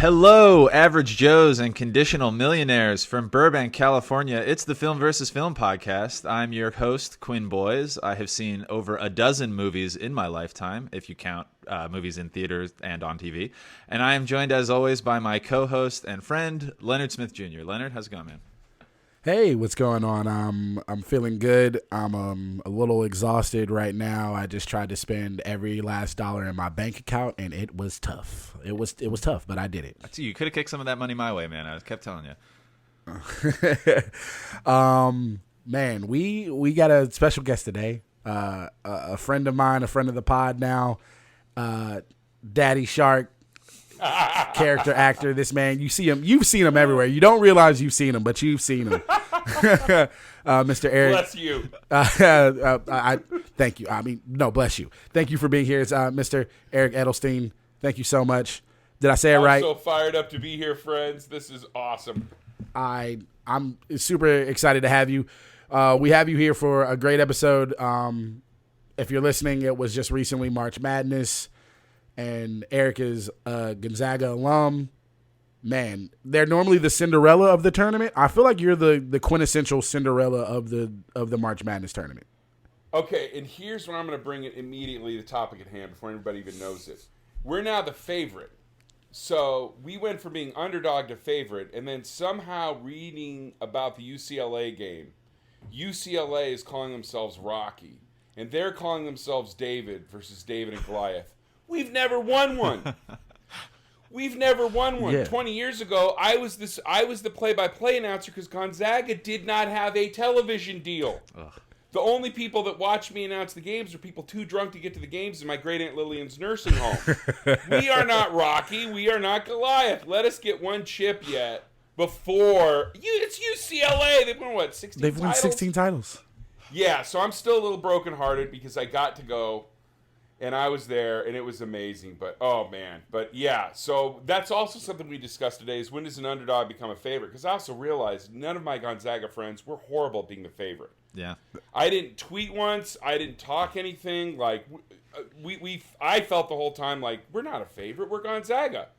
Hello, average Joes and conditional millionaires from Burbank, California. It's the Film versus Film podcast. I'm your host, Quinn Boys. I have seen over a dozen movies in my lifetime, if you count movies in theaters and on TV. And I am joined, as always, by my co-host and friend, Leonard Smith Jr. Leonard, how's it going, man? Hey, what's going on? I'm feeling good. I'm a little exhausted right now. I just tried to spend every last dollar in my bank account, and it was tough. It was tough, but I did it. You could have kicked some of that money my way, man. I kept telling you. Man, we got a special guest today. A friend of mine, a friend of the pod now. Daddy Shark. Character actor, this man, you've seen him everywhere. You don't realize you've seen him, but you've seen him. Mr. Eric, bless you. I thank you. No, bless you. Thank you for being here. It's Mr. Eric Edelstein. Thank you so much. Did I say it right? I'm so fired up to be here, friends. This is awesome. I'm super excited to have you. We have you here for a great episode. If you're listening, it was just recently March Madness. And Eric is a Gonzaga alum. Man, they're normally the Cinderella of the tournament. I feel like you're the quintessential Cinderella of the March Madness tournament. Okay, and here's where I'm going to bring it immediately, the topic at hand, before anybody even knows it. We're now the favorite. So we went from being underdog to favorite, and then somehow reading about the UCLA game, UCLA is calling themselves Rocky, and they're calling themselves David versus David and Goliath. We've never won one. We've never won one. Yeah. 20 years ago, I was the play-by-play announcer because Gonzaga did not have a television deal. Ugh. The only people that watched me announce the games are people too drunk to get to the games in my great Aunt Lillian's nursing home. We are not Rocky. We are not Goliath. Let us get one chip yet before. It's UCLA. They've won, what, 16 titles? They've won 16 titles. Yeah, so I'm still a little brokenhearted because I got to go. And I was there, and it was amazing. But, oh, man. But, yeah, so that's also something we discussed today is when does an underdog become a favorite? Because I also realized none of my Gonzaga friends were horrible at being the favorite. Yeah. I didn't tweet once. I didn't talk anything. Like, I felt the whole time like, we're not a favorite. We're Gonzaga.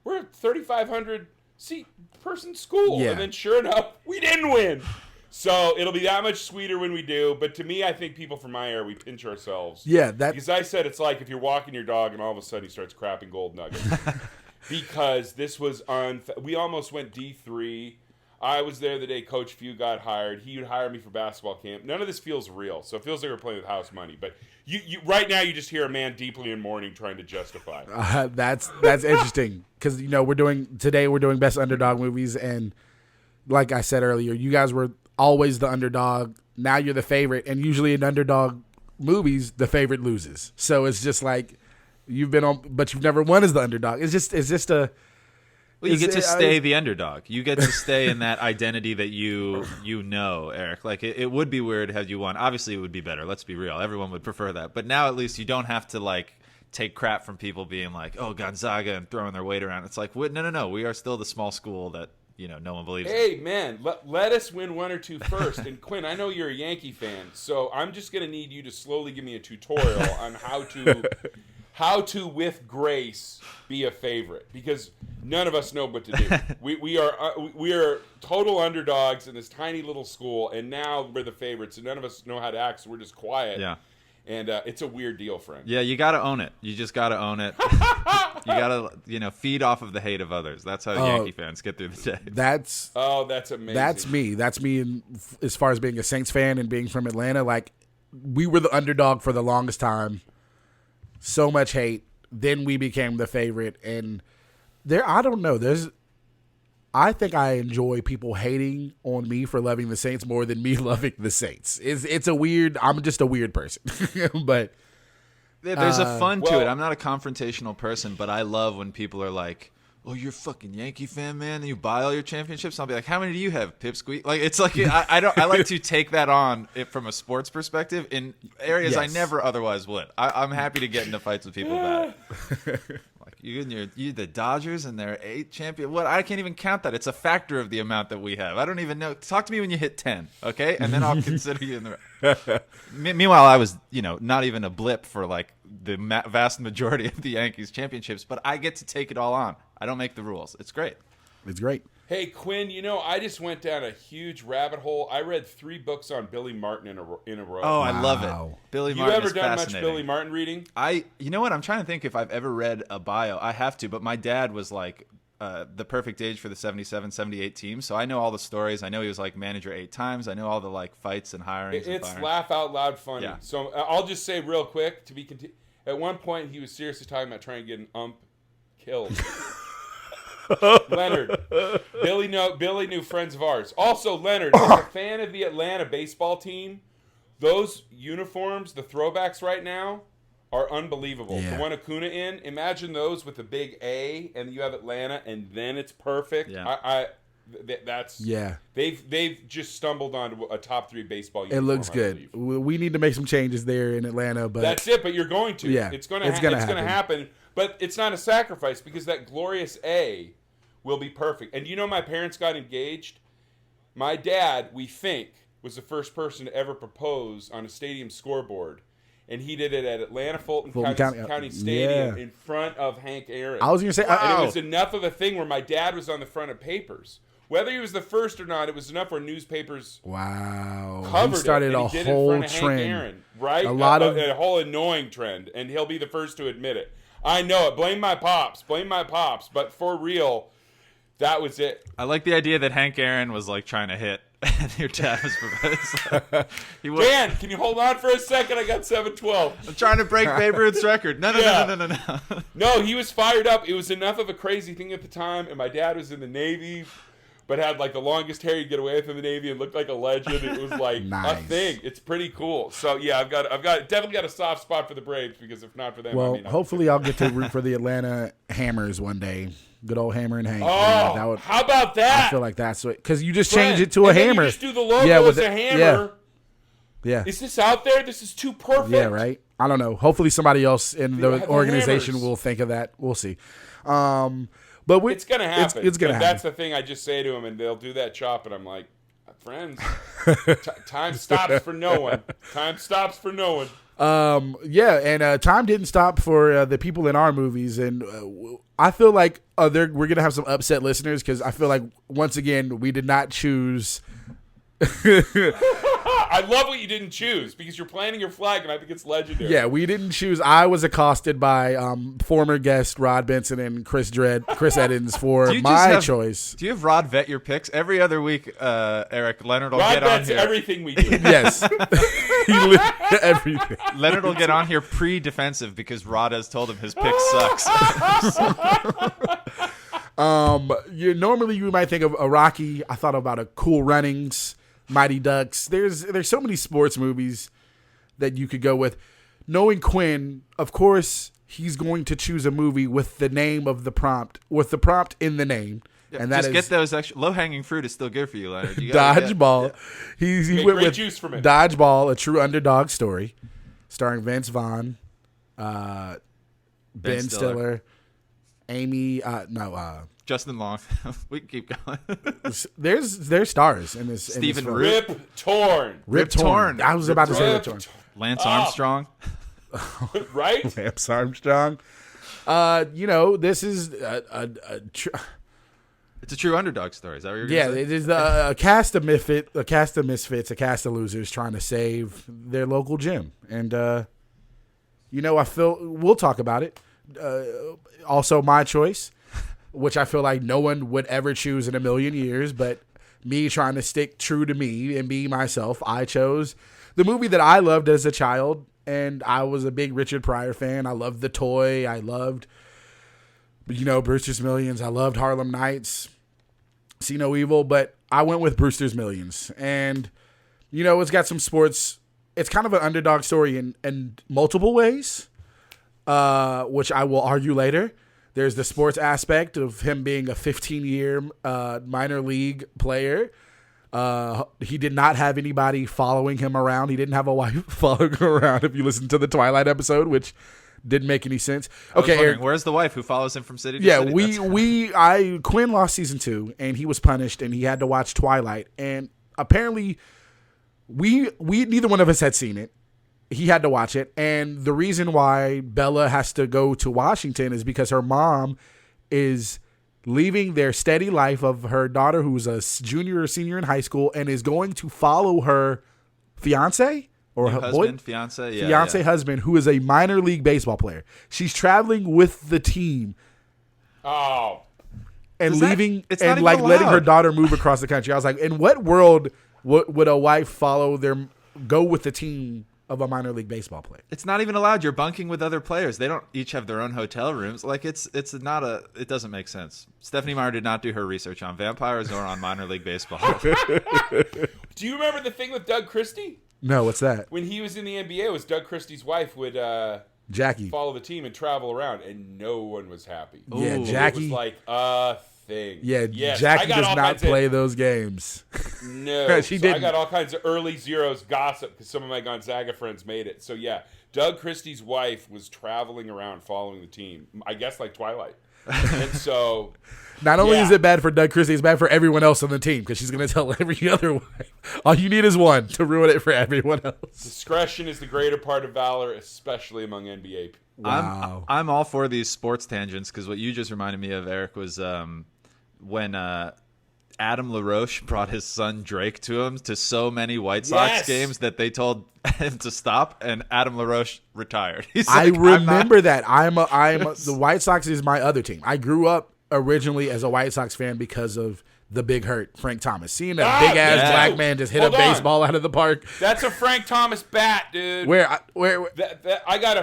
We're a 3,500-seat person school. Yeah. And then, sure enough, we didn't win. So it'll be that much sweeter when we do. But to me, I think people from my era, we pinch ourselves. Yeah, because I said it's like if you're walking your dog and all of a sudden he starts crapping gold nuggets. Because this was we almost went D3. I was there the day Coach Few got hired. He would hire me for basketball camp. None of this feels real. So it feels like we're playing with house money. But you right now you just hear a man deeply in mourning trying to justify. That's interesting because we're doing best underdog movies, and like I said earlier, you guys were always the underdog. Now you're the favorite, and usually in underdog movies, the favorite loses. So it's just like you've been on, but you've never won as the underdog. It's just a. Well, you get to stay the underdog. You get to stay in that identity that you know, Eric. Like it would be weird had you won. Obviously, it would be better. Let's be real. Everyone would prefer that. But now at least you don't have to like take crap from people being like, "Oh, Gonzaga," and throwing their weight around. It's like, no. We are still the small school that. No one believes. Hey, man, let us win one or two first. And Quinn, I know you're a Yankee fan, so I'm just going to need you to slowly give me a tutorial on how to with grace be a favorite, because none of us know what to do. We are total underdogs in this tiny little school, and now we're the favorites, and none of us know how to act, so we're just quiet. Yeah. And it's a weird deal, friend. Yeah, you got to own it. You just got to own it. You got to, feed off of the hate of others. That's how Yankee fans get through the day. That's amazing. That's me as far as being a Saints fan and being from Atlanta. Like, we were the underdog for the longest time. So much hate. Then we became the favorite. And I don't know. I think I enjoy people hating on me for loving the Saints more than me loving the Saints. It's a weird. I'm just a weird person, but there's a fun to it. I'm not a confrontational person, but I love when people are like, "Oh, you're a fucking Yankee fan, man, and you buy all your championships." I'll be like, "How many do you have, Pipsqueak?" Like it's like I like to take that on from a sports perspective in areas I never otherwise would. I'm happy to get into fights with people about it. Like, You and you the Dodgers and their 8 champion. What? I can't even count that. It's a factor of the amount that we have. I don't even know. Talk to me when you hit 10, okay? And then I'll consider you in the. Meanwhile, I was, not even a blip for like the vast majority of the Yankees championships, but I get to take it all on. I don't make the rules. It's great. It's great. Hey, Quinn, I just went down a huge rabbit hole. I read 3 books on Billy Martin in a row. Oh, I love it. Billy Martin You ever is done much fascinating. Billy Martin reading? You know what? I'm trying to think if I've ever read a bio. I have to, but my dad was like the perfect age for the 77, 78 team. So I know all the stories. I know he was like manager 8 times. I know all the like fights and hirings. It's laugh out loud funny. Yeah. So I'll just say real quick at one point he was seriously talking about trying to get an ump killed. Leonard, Billy knew friends of ours. Also, Leonard is a fan of the Atlanta baseball team. Those uniforms, the throwbacks right now, are unbelievable. Yeah. The one Acuna in, imagine those with the big A, and you have Atlanta, and then it's perfect. Yeah. They've just stumbled onto a top 3 baseball It uniform. looks good. We need to make some changes there in Atlanta, but That's it. But you're going to. Yeah, it's going to happen. But it's not a sacrifice because that glorious A will be perfect. And my parents got engaged. My dad, we think, was the first person to ever propose on a stadium scoreboard. And he did it at Atlanta Fulton County Stadium in front of Hank Aaron. I was going to say, and it was enough of a thing where my dad was on the front of papers. Whether he was the first or not, it was enough where newspapers covered he started it. And he a did it in whole front of Hank trend. Aaron, right? A whole annoying trend, and he'll be the first to admit it. I know it. Blame my pops. But for real, that was it. I like the idea that Hank Aaron was like trying to hit. And your dad was proposing. Dan, can you hold on for a second? I got 7-12. I'm trying to break Babe Ruth's record. No. No, he was fired up. It was enough of a crazy thing at the time, and my dad was in the Navy, but had like the longest hair you'd get away with in the Navy and looked like a legend. It was like a thing. It's pretty cool. So yeah, I've definitely got a soft spot for the Braves because if not for them, well, hopefully I'll get to root for the Atlanta Hammers one day. Good old Hammer and Hank. Oh, how about that? I feel like that's what, because you just change it to a hammer. You just do the logo as a hammer. Yeah. Is this out there? This is too perfect. Yeah, right. I don't know. Hopefully somebody else in the organization hammers. will think of that. We'll see. But it's gonna happen. It's gonna happen. That's the thing I just say to them, and they'll do that chop, and I'm like, friends, time stops for no one. Time stops for no one. Time didn't stop for the people in our movies, and I feel like we're gonna have some upset listeners because I feel like once again we did not choose. I love what you didn't choose because you're planting your flag, and I think it's legendary. Yeah, we didn't choose. I was accosted by former guest Rod Benson and Chris Edens for my choice. Do you have Rod vet your picks every other week? Eric Leonard will get on here. Everything we do. Yes, everything. Leonard will get on here pre-defensive because Rod has told him his pick sucks. Normally you might think of a Rocky. I thought about a Cool Runnings, Mighty Ducks. There's so many sports movies that you could go with. Knowing Quinn, of course, he's going to choose a movie with the name of the prompt, with the prompt in the name. Yeah, and that just is get those extra low-hanging fruit is still good for you, Leonard. Dodgeball. He went with juice from it. Dodgeball, a true underdog story, starring Vince Vaughn, Ben Stiller, Amy. Justin Long. We can keep going. There's stars in this. Stephen film. Rip Torn. I was about to say Rip Torn. Lance Armstrong. Right? Lance Armstrong. This is it's a true underdog story. Is that what you're going to say? It is a cast of misfits, a cast of losers trying to save their local gym. And, I feel we'll talk about it. Also my choice, which I feel like no one would ever choose in a million years, but me trying to stick true to me and be myself, I chose the movie that I loved as a child. And I was a big Richard Pryor fan. I loved The Toy. I loved, Brewster's Millions. I loved Harlem Nights. See No Evil. But I went with Brewster's Millions. And, it's got some sports. It's kind of an underdog story in multiple ways, which I will argue later. There's the sports aspect of him being a 15-year minor league player. He did not have anybody following him around. He didn't have a wife following him around. If you listen to the Twilight episode, which didn't make any sense. I was Okay, wondering, Eric, where's the wife who follows him from city to city? Quinn lost season 2 and he was punished and he had to watch Twilight, and apparently we neither one of us had seen it. He had to watch it, and the reason why Bella has to go to Washington is because her mom is leaving their steady life of her daughter, who's a junior or senior in high school, and is going to follow her fiance or her husband, fiance, husband, who is a minor league baseball player. She's traveling with the team. Oh. And It's leaving not and even like letting her allowed. daughter move across the country. I was like, in what world would a wife go with the team of a minor league baseball player? It's not even allowed. You're bunking with other players. They don't each have their own hotel rooms. Like it doesn't make sense. Stephanie Meyer did not do her research on vampires or on minor league baseball. Do you remember the thing with Doug Christie? No, what's that? When he was in the NBA, it was Doug Christie's wife would Jackie. follow the team and travel around, and no one was happy. Yeah, Ooh. Jackie. It was like a thing. Yeah, Yes, Jackie I got does all not kinds of- play those games. No, She so I didn't. got all kinds of early zeros gossip because some of my Gonzaga friends made it. So yeah, Doug Christie's wife was traveling around following the team. I guess like Twilight. And so Not only Yeah. is it bad for Doug Christie, it's bad for everyone else on the team because she's going to tell every other wife. All you need is one to ruin it for everyone else. discretion is the greater part of valor, especially among NBA. Wow. I'm all for these sports tangents because what you just reminded me of, Eric, was when Adam LaRoche brought his son Drake to him to so many White Sox Yes. games that they told him to stop, and Adam LaRoche retired. He's I like, remember that. The White Sox is my other team. I grew up originally as a White Sox fan because of the Big Hurt, Frank Thomas. Seeing a big ass yeah. black man just hit Hold a on. baseball out of the park. That's a Frank Thomas bat, dude. Where That I got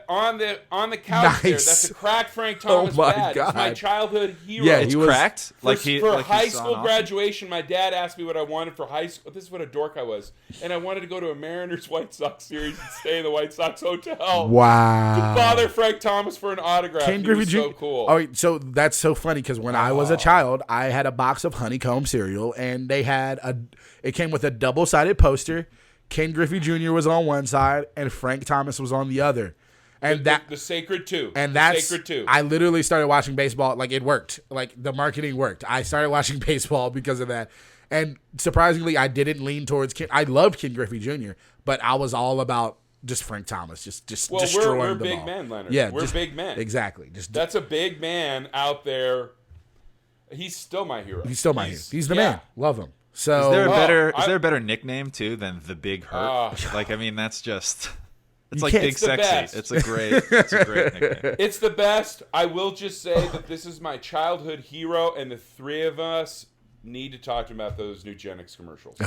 on the couch there. Nice. That's a cracked Frank Thomas my bat. It's my God. childhood hero. Yeah, It's he was- cracked. For, for like high he saw school an graduation, my dad asked me what I wanted for high school. This is what a dork I was. And I wanted to go to a Mariners White Sox series and stay in the White Sox hotel. wow. Bother Frank Thomas for an autograph. Ken He Griffey was Jr. so cool. Oh, so that's so funny because when I was a child, I had a box of honeycomb cereal, and they had it came with a double-sided poster. Ken Griffey Jr. was on one side, and Frank Thomas was on the other. And the Sacred Two. And The that's Sacred Two. I literally started watching baseball. Like, it worked. Like, the marketing worked. I started watching baseball because of that. And surprisingly, I didn't lean towards Ken. I loved Ken Griffey Jr., but I was all about just Frank Thomas, just Well, destroying we're the big ball. men, Leonard. Yeah, We're just- big men. Exactly. Just That's a big man out there. He's still my hero. he's still my hero. He's the yeah. man. Love him. So Is there a Oh, better I- is there a better nickname too than the Big Hurt? Like, I mean, that's just it's You like can't- Big It's the Sexy. best. It's a great nickname. It's the best. I will just say that this is my childhood hero, and the three of us need to talk to him about those Nugenix commercials.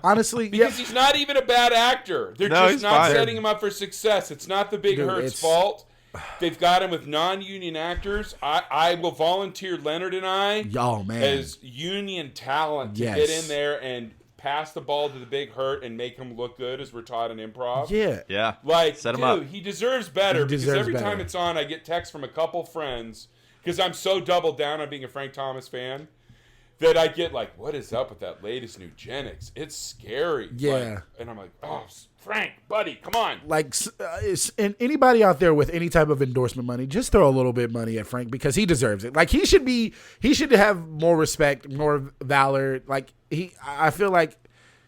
honestly, Because he's not even a bad actor. They're No, just he's not fine. setting him up for success. It's not the Big Dude, Hurt's it's- fault. They've got him with non-union actors. I will volunteer Leonard and I oh man, as union talent to Yes. get in there and pass the ball to the Big Hurt and make him look good as we're taught in improv. yeah. Yeah. Like, Set him dude, up. he deserves better He because deserves every time better. it's on, I get texts from a couple friends because I'm so doubled down on being a Frank Thomas fan that I get like, what is up with that latest Nugenix? It's scary. Yeah. Like, and I'm like, oh, Frank, buddy, come on. Like, and anybody out there with any type of endorsement money, just throw a little bit of money at Frank because he deserves it. Like, he should have more respect, more valor. Like, I feel like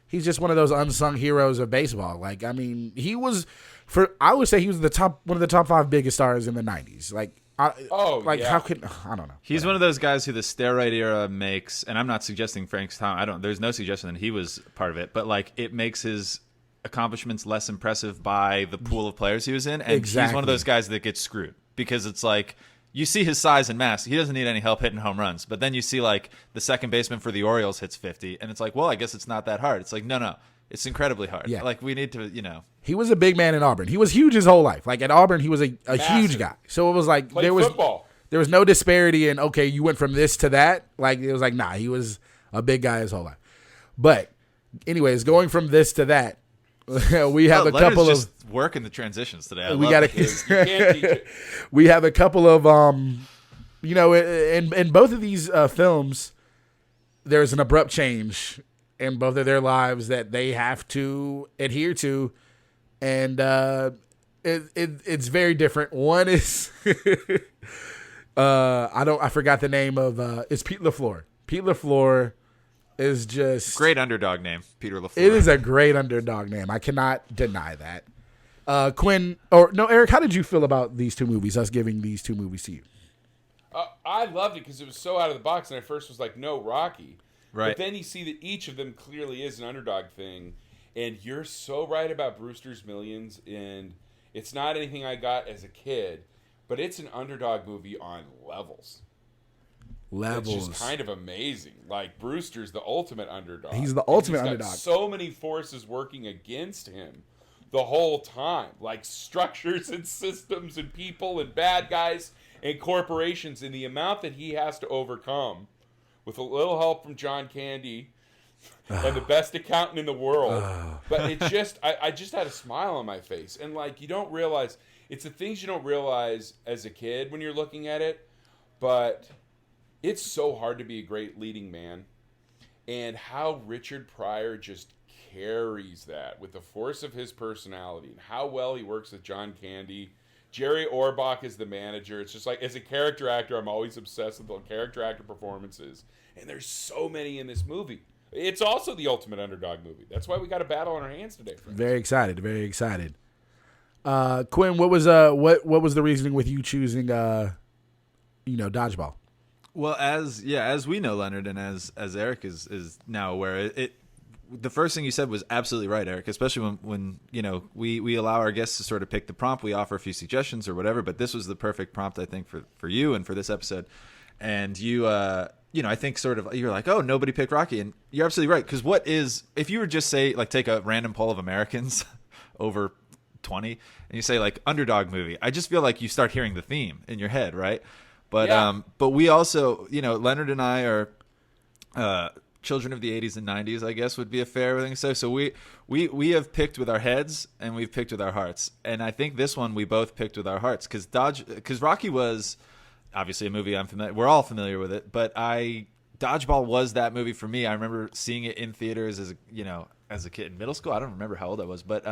he's just one of those unsung heroes of baseball. Like, I mean, I would say he was one of the top 5 biggest stars in the 90s. Like, yeah. how can, I don't know. He's one of those guys who the steroid era makes, and I'm not suggesting Frank's time. There's no suggestion that he was part of it, but like it makes his accomplishments less impressive by the pool of players he was in, and he's one Exactly. of those guys that gets screwed because it's like you see his size and mass. He doesn't need any help hitting home runs, but then you see like the second baseman for the Orioles hits 50, and it's like, well, I guess it's not that hard. It's like, no, it's incredibly hard. Yeah. Like we need to, He was a big man in Auburn. He was huge his whole life. Like, at Auburn, he was a huge guy. So it was like Played there was football. There was no disparity in, okay, you went from this to that. Like, it was like, nah, he was a big guy his whole life. But anyways, going from this to that, we have a Leonard's couple just of working the transitions today. I we love got it. You can't teach it. we have a couple of in both of these films, there's an abrupt change in both of their lives that they have to adhere to, and It's very different. One is I forgot the name of it's Pete LaFleur. Pete LaFleur is just great underdog name, Peter LaFleur. It is a great underdog name. I cannot deny that. Quinn, or no, Eric, how did you feel about these two movies? Us giving these two movies to you? I loved it because it was so out of the box, and I first was like, no, Rocky. Right. But then you see that each of them clearly is an underdog thing, and you're so right about Brewster's Millions, and it's not anything I got as a kid, but it's an underdog movie on levels. It's just kind of amazing. Like, Brewster's the ultimate underdog. He's the ultimate He's got underdog. So many forces working against him the whole time, like structures and systems and people and bad guys and corporations, and the amount that he has to overcome with a little help from John Candy and the best accountant in the world. But it just, I just had a smile on my face. And like, you don't realize, it's the things you don't realize as a kid when you're looking at it, but it's so hard to be a great leading man. And how Richard Pryor just carries that with the force of his personality and how well he works with John Candy. Jerry Orbach is the manager. It's just like, as a character actor, I'm always obsessed with the character actor performances. And there's so many in this movie. It's also the ultimate underdog movie. That's why we got a battle on our hands today, friends. Very excited. Very excited. Quinn, what was the reasoning with you choosing Dodgeball? Well, as we know, Leonard, and as Eric is now aware, the first thing you said was absolutely right, Eric, especially when we allow our guests to sort of pick the prompt. We offer a few suggestions or whatever, but this was the perfect prompt, I think, for you and for this episode. And you, I think sort of you're like, oh, nobody picked Rocky. And you're absolutely right. Because if you were just say, like, take a random poll of Americans over 20 and you say, like, underdog movie, I just feel like you start hearing the theme in your head, right? But yeah. But we also, Leonard and I are children of the 80s and 90s, I guess would be a fair thing to say. So we have picked with our heads and we've picked with our hearts. And I think this one we both picked with our hearts because Rocky was obviously a movie I'm familiar. We're all familiar with it, but Dodgeball was that movie for me. I remember seeing it in theaters as a kid in middle school. I don't remember how old I was, but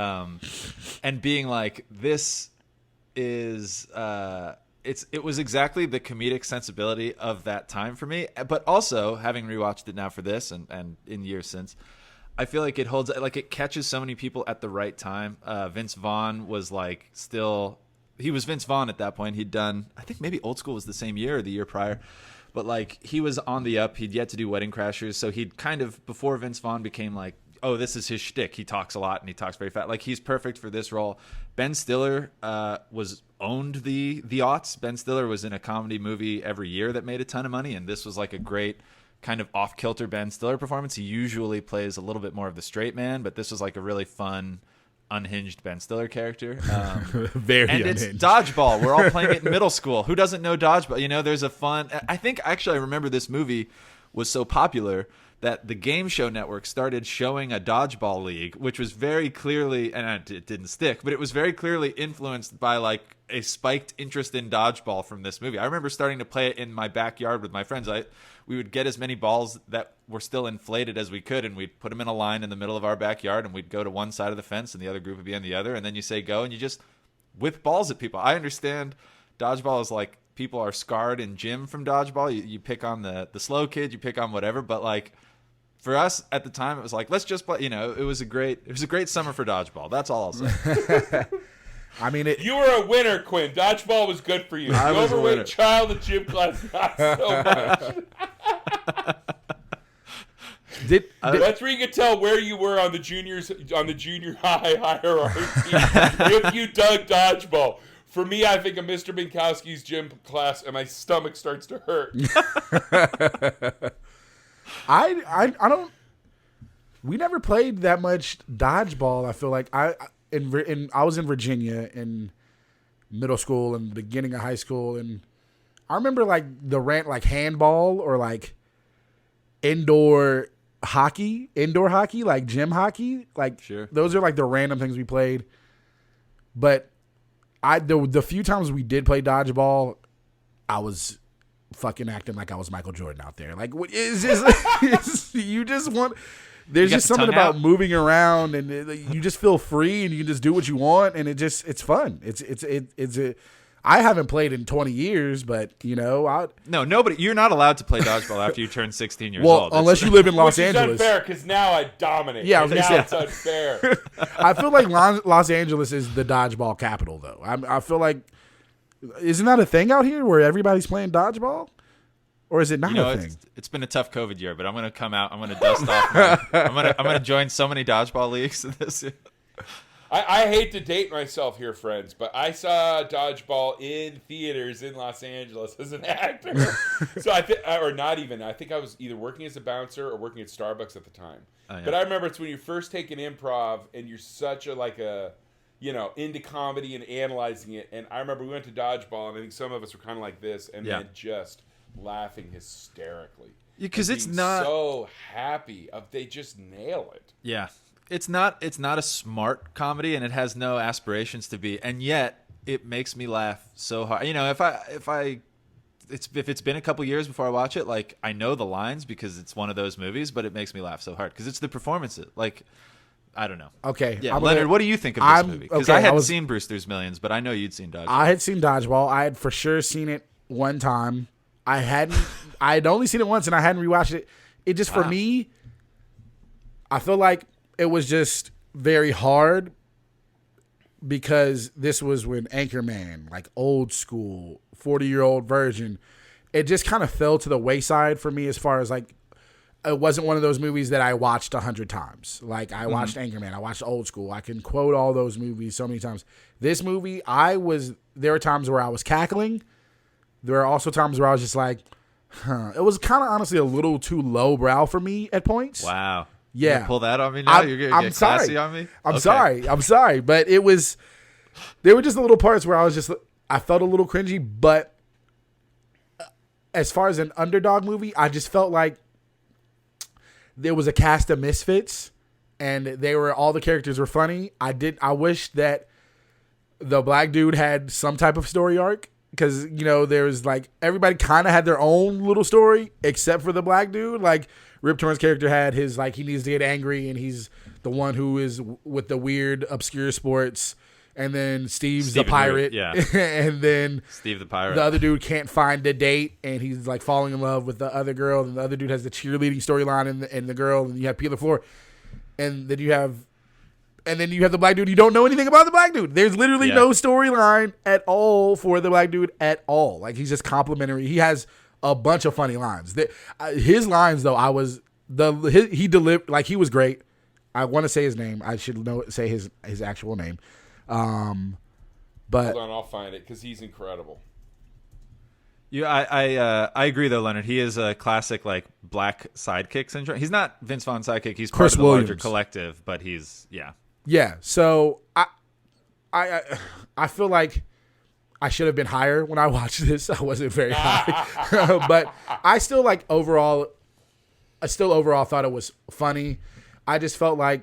and being like, this is it was exactly the comedic sensibility of that time for me. But also, having rewatched it now for this and in years since, I feel like it holds, like, it catches so many people at the right time. Vince Vaughn was like he was Vince Vaughn at that point. He'd done, I think maybe Old School was the same year or the year prior, but like he was on the up. He'd yet to do Wedding Crashers, so he'd kind of, before Vince Vaughn became like, oh, this is his shtick. He talks a lot and he talks very fast. Like, he's perfect for this role. Ben Stiller owned the aughts. Ben Stiller was in a comedy movie every year that made a ton of money, and this was like a great kind of off-kilter Ben Stiller performance. He usually plays a little bit more of the straight man, but this was like a really fun, unhinged Ben Stiller character. Very and unhinged. It's Dodgeball. We're all playing it in middle school. Who doesn't know Dodgeball? There's a fun... I think, actually, I remember this movie was so popular that the Game Show Network started showing a Dodgeball League, which was very clearly, and it didn't stick, but it was very clearly influenced by like a spiked interest in dodgeball from this movie. I remember starting to play it in my backyard with my friends. We would get as many balls that were still inflated as we could, and we'd put them in a line in the middle of our backyard, and we'd go to one side of the fence, and the other group would be on the other, and then you say go, and you just whip balls at people. I understand dodgeball is like, people are scarred in gym from dodgeball. You pick on the slow kid, you pick on whatever, but like, for us at the time, it was like, let's just play. It was a great summer for dodgeball. That's all I'll say. I mean, you were a winner, Quinn. Dodgeball was good for you. I the was a winner. overweight child in gym class, not so much. That's where you can tell where you were on the junior high hierarchy if you dug dodgeball. For me, I think of Mr. Minkowski's gym class, and my stomach starts to hurt. I don't. We never played that much dodgeball. I feel like I was in Virginia in middle school and the beginning of high school, and I remember like like handball or like indoor hockey, like gym hockey. Like, sure. Those are like the random things we played. But the few times we did play dodgeball, I was fucking acting like I was Michael Jordan out there. Like, what is just you there's got just the something tongue about out? moving around, and you just feel free, and you can just do what you want, and it's fun. I haven't played in 20 years, but No, nobody. You're not allowed to play dodgeball after you turn 16 years well, old. unless you live in Los Which is Angeles. unfair because now I dominate. Yeah, I and was now gonna it's unfair. I feel like Los Angeles is the dodgeball capital, though. I feel like, isn't that a thing out here where everybody's playing dodgeball? Or is it not a thing? It's been a tough COVID year, but I'm gonna come out. I'm gonna dust off. I'm gonna join so many dodgeball leagues this year. I hate to date myself here, friends, but I saw Dodgeball in theaters in Los Angeles as an actor. So I think, or not even. I think I was either working as a bouncer or working at Starbucks at the time. Oh, yeah. But I remember it's when you first take an improv and you're such into comedy and analyzing it. And I remember we went to Dodgeball, and I think some of us were kind of like this, and then just laughing hysterically. Because it's being not so happy they just nail it. Yeah. It's not a smart comedy, and it has no aspirations to be, and yet it makes me laugh so hard. If it's been a couple years before I watch it, like, I know the lines because it's one of those movies, but it makes me laugh so hard because it's the performances. Like, I don't know. Okay. Yeah, Leonard, what do you think of this movie? Because I hadn't seen Brewster's Millions, but I know you'd seen Dodgeball. I had seen Dodgeball. I had for sure seen it one time. I had only seen it once, and I hadn't rewatched it. It just, for me, I feel like it was just very hard because this was when Anchorman, like old school, 40-year-old version, it just kind of fell to the wayside for me as far as, like, it wasn't one of those movies that I watched 100 times. Like, I watched Anchorman. I watched Old School. I can quote all those movies so many times. This movie, there were times where I was cackling. There are also times where I was just like, It was kind of honestly a little too lowbrow for me at points. Wow. Yeah. You're gonna pull that on me now? You're going to get classy on me? I'm sorry. But there were just little parts where I felt a little cringy. But as far as an underdog movie, I just felt like there was a cast of misfits and all the characters were funny. I wish that the black dude had some type of story arc. Because, there's like, everybody kind of had their own little story, except for the black dude. Like, Rip Torn's character had his, like, he needs to get angry, and he's the one who is with the weird, obscure sports. And then Steve's the pirate. Yeah. And then Steve the pirate. The other dude can't find a date, and he's, like, falling in love with the other girl. And the other dude has the cheerleading storyline and the girl, and you have Pee the Floor. And then you have the black dude. You don't know anything about the black dude. There's literally no storyline at all for the black dude at all. Like, he's just complimentary. He has a bunch of funny lines. His lines, though, he delivered, like, he was great. I want to say his name. I should say his actual name. But hold on, I'll find it because he's incredible. Yeah, I agree though, Leonard. He is a classic like black sidekick syndrome. He's not Vince Vaughn's sidekick. He's part Chris of the Williams. larger collective, but he's Yeah, so I feel like I should have been higher when I watched this. I wasn't very high, but I still overall thought it was funny. I just felt like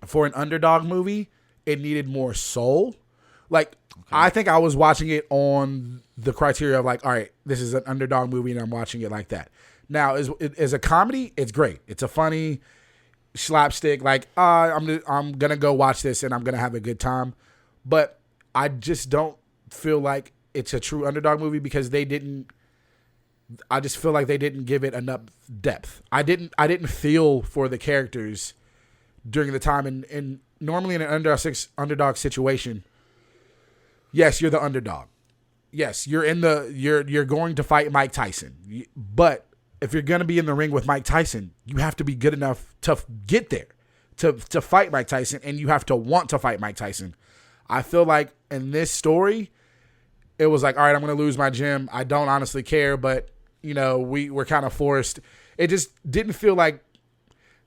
for an underdog movie, it needed more soul. Like, I think I was watching it on the criteria of like, all right, this is an underdog movie, and I'm watching it like that. Now, as a comedy, it's great. It's a funny slapstick. Like, I'm gonna go watch this and I'm gonna have a good time. But I just don't feel like it's a true underdog movie because they didn't. I just feel like they didn't give it enough depth. I didn't feel for the characters during the time. And normally in an underdog situation, yes, you're the underdog. Yes, you're going to fight Mike Tyson. But if you're going to be in the ring with Mike Tyson, you have to be good enough to get there, to fight Mike Tyson, and you have to want to fight Mike Tyson. I feel like in this story, it was like, all right, I'm going to lose my gym. I don't honestly care, but we're kind of forced. It just didn't feel like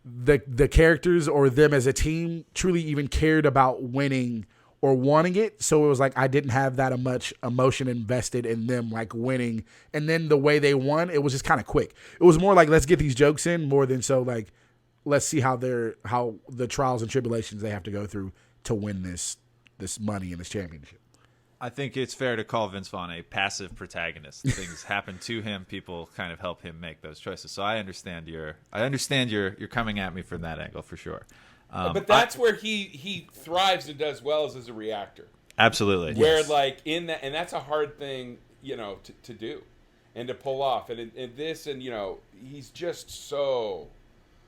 the characters or them as a team truly even cared about winning or wanting it. So it was like I didn't have that much emotion invested in them like winning. And then the way they won, it was just kind of quick. It was more like, let's get these jokes in more than so like, let's see how the trials and tribulations they have to go through to win this money and this championship. I think it's fair to call Vince Vaughn a passive protagonist. Things happen to him. People kind of help him make those choices. So I understand you're coming at me from that angle for sure. But that's where he thrives and does well as a reactor. Absolutely. Where like in that, and that's a hard thing, to do and to pull off. And this, and he's just so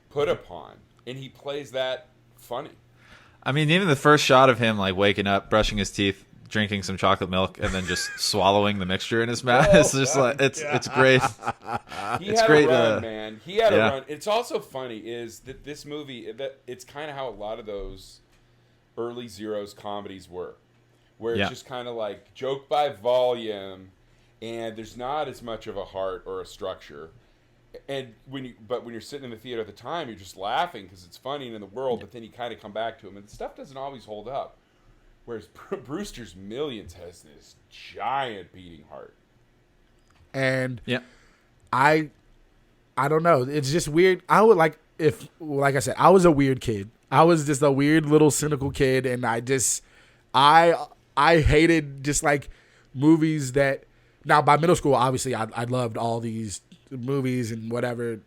put upon, and he plays that funny. I mean, even the first shot of him like waking up, brushing his teeth, drinking some chocolate milk, and then just swallowing the mixture in his mouth. It's just like it's great. It's great, man. He had a run. It's also funny is that this movie, that it's kind of how a lot of those early Zeros comedies were, where it's just kind of like joke by volume, and there's not as much of a heart or a structure. And when you're sitting in the theater at the time, you're just laughing because it's funny and in the world. But then you kind of come back to him, and the stuff doesn't always hold up. Whereas Brewster's Millions has this giant beating heart. And I don't know. It's just weird. I would like I said, I was a weird kid. I was just a weird little cynical kid, and I hated just like movies that. Now by middle school, obviously, I loved all these movies and whatever,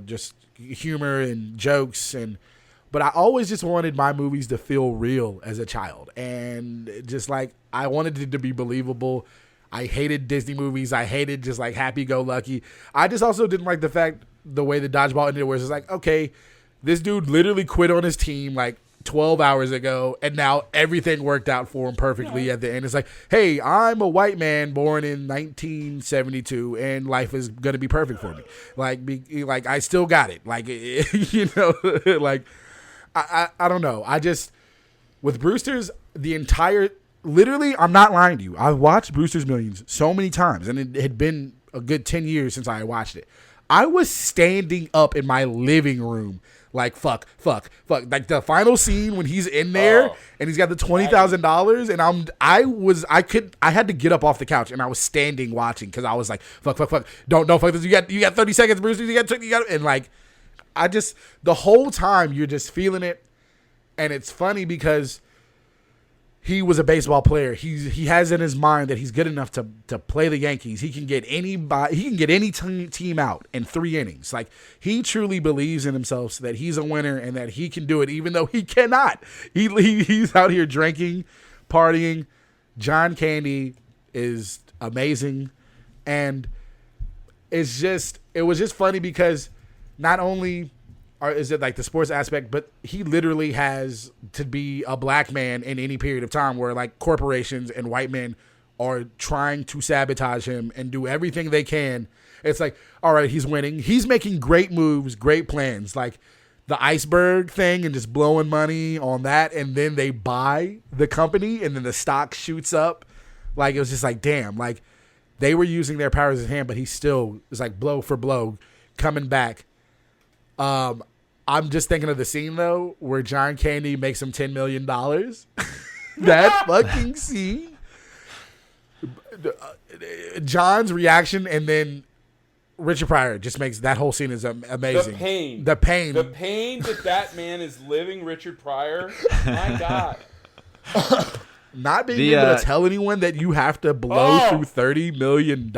just humor and jokes, but I always just wanted my movies to feel real as a child, and just like I wanted it to be believable. I hated Disney movies. I hated just like happy-go-lucky. I just also didn't like the way the Dodgeball ended, where it's just like, okay, this dude literally quit on his team like 12 hours ago, and now everything worked out for him perfectly at the end. It's like, hey, I'm a white man born in 1972, and life is going to be perfect for me. Like I still got it. Like, like, I don't know. I just, with Brewster's, literally, I'm not lying to you. I've watched Brewster's Millions so many times, and it had been a good 10 years since I watched it. I was standing up in my living room like, fuck. Like the final scene when he's in there and he's got the $20,000 and I had to get up off the couch, and I was standing watching because I was like, fuck. Don't fuck this. You got 30 seconds, Brewster. You got and like, I just, the whole time you're just feeling it. And it's funny because he was a baseball player. He has in his mind that he's good enough to play the Yankees. He can get any team out in 3 innings. Like, he truly believes in himself, so that he's a winner and that he can do it, even though he cannot. He's out here drinking, partying. John Candy is amazing, and it was just funny because not only is it like the sports aspect, but he literally has to be a black man in any period of time where like corporations and white men are trying to sabotage him and do everything they can. It's like, all right, he's winning. He's making great moves, great plans, like the iceberg thing and just blowing money on that. And then they buy the company and then the stock shoots up. Like, it was just like, damn, like they were using their powers in hand, but he still is like blow for blow coming back. I'm just thinking of the scene, though, where John Candy makes him $10 million. That fucking scene. John's reaction, and then Richard Pryor just makes that whole scene is amazing. The pain that man is living, Richard Pryor. My God. Not being able to tell anyone that you have to blow through $30 million.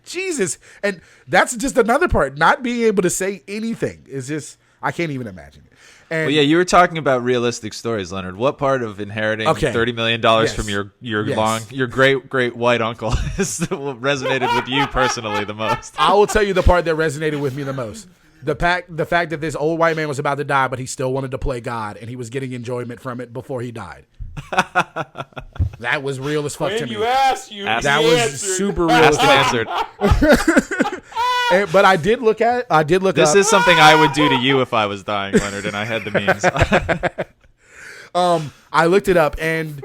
Jesus. And that's just another part. Not being able to say anything is just, I can't even imagine it. And, well, yeah, you were talking about realistic stories, Leonard. What part of inheriting $30 million from your great white uncle resonated with you personally the most? I will tell you the part that resonated with me the most. The fact that this old white man was about to die, but he still wanted to play God, and he was getting enjoyment from it before he died. That was real as fuck to me. That was super real. Asked and answered. But I did look up. This is something I would do to you if I was dying, Leonard, and I had the means. I looked it up, and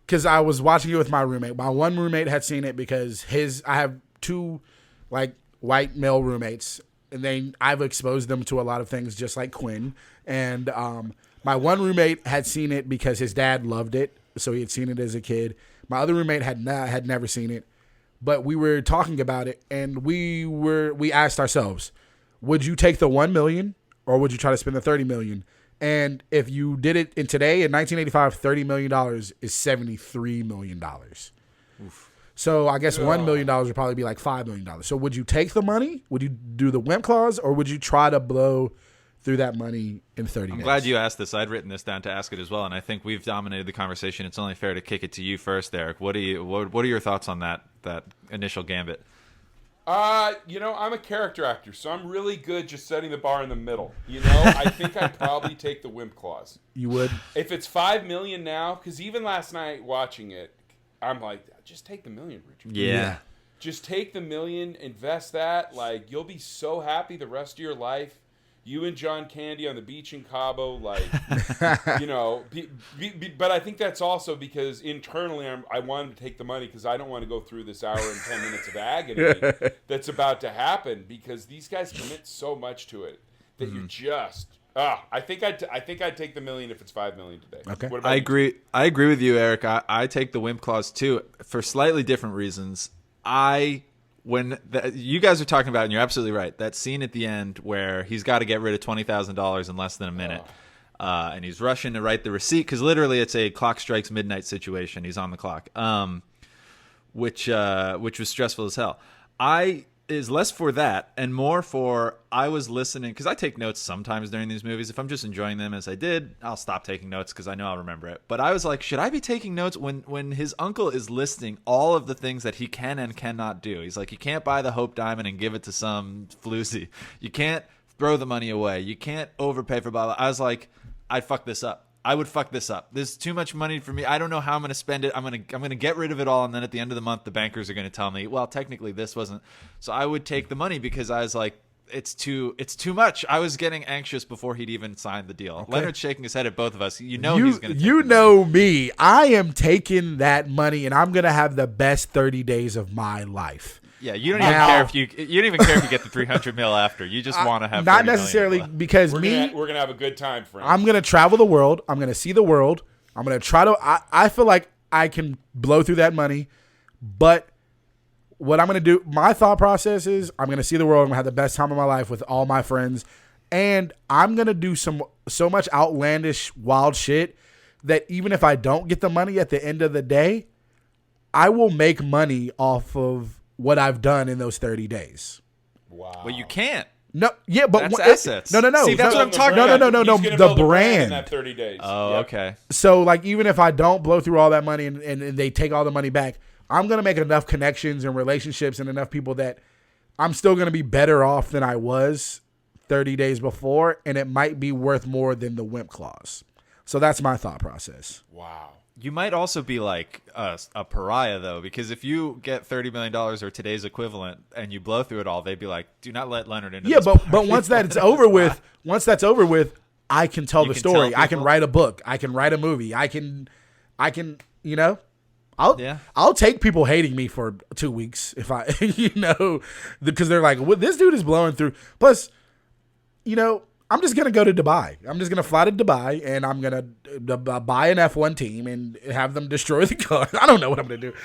because I was watching it with my roommate. My one roommate had seen it because I have 2 like white male roommates, and I've exposed them to a lot of things, just like Quinn. And my one roommate had seen it because his dad loved it, so he had seen it as a kid. My other roommate had never seen it, but we were talking about it, and we asked ourselves, would you take the $1 million or would you try to spend the $30 million? And if you did it in today, in 1985, $30 million is $73 million. Oof. So I guess $1 million would probably be like $5 million. So would you take the money? Would you do the wimp clause? Or would you try to blow through that money in 30 days? I'm glad you asked this. I'd written this down to ask it as well, and I think we've dominated the conversation. It's only fair to kick it to you first, Eric. What are your thoughts on that initial gambit? I'm a character actor, so I'm really good just setting the bar in the middle. I think I'd probably take the wimp clause. You would? If it's $5 million now, because even last night watching it, I'm like, just take the $1 million, Richard. Yeah. Just take the $1 million, invest that. Like, you'll be so happy the rest of your life. You and John Candy on the beach in Cabo, like, but I think that's also because internally I wanted to take the money because I don't want to go through this hour and 10 minutes of agony that's about to happen because these guys commit so much to it that you just. I think I'd take the $1 million if it's $5 million today. Okay, what about I you? agree. I agree with you, Eric. I take the wimp clause too for slightly different reasons. You guys are talking about, and you're absolutely right, that scene at the end where he's got to get rid of $20,000 in less than a minute, and he's rushing to write the receipt because literally it's a clock strikes midnight situation. He's on the clock, which was stressful as hell. Is less for that and more for I was listening because I take notes sometimes during these movies. If I'm just enjoying them as I did, I'll stop taking notes because I know I'll remember it. But I was like, should I be taking notes when his uncle is listing all of the things that he can and cannot do? He's like, you can't buy the Hope Diamond and give it to some floozy. You can't throw the money away. You can't overpay for blah, blah. I was like, I'd fuck this up. I would fuck this up. There's too much money for me. I don't know how I'm going to spend it. I'm going to get rid of it all, and then at the end of the month, the bankers are going to tell me, well, technically this wasn't. So I would take the money because I was like, it's too much. I was getting anxious before he'd even signed the deal. Okay. Leonard's shaking his head at both of us. He's going to. You know me. I am taking that money, and I'm going to have the best 30 days of my life. Yeah, you don't even care if you don't even care if you get the 300 mil after. You just want to have not necessarily because we're gonna have a good time, friends. I'm gonna travel the world. I'm gonna see the world. I'm gonna try to. I feel like I can blow through that money, but what I'm gonna do, my thought process is I'm gonna see the world. I'm gonna have the best time of my life with all my friends, and I'm gonna do so much outlandish, wild shit that even if I don't get the money at the end of the day, I will make money off of what I've done in those 30 days. Wow. Well, you can't. No, yeah, but that's assets. No. See, that's what I'm talking about. No. He's The build a brand. in that 30 days. Oh, Yep. Okay. So, like, even if I don't blow through all that money and they take all the money back, I'm gonna make enough connections and relationships and enough people that I'm still gonna be better off than I was 30 days before, and it might be worth more than the wimp clause. So that's my thought process. Wow. You might also be like a pariah, though, because if you get $30 million or today's equivalent and you blow through it all, they'd be like, do not let Leonard into this party. But once that's over with, I can tell the story. I can write a book. I can write a movie. I can, I'll take people hating me for 2 weeks if I, because they're like, well, this dude is blowing through. Plus, I'm just going to go to Dubai. I'm just going to fly to Dubai, and I'm going to buy an F1 team and have them destroy the car. I don't know what I'm going to do.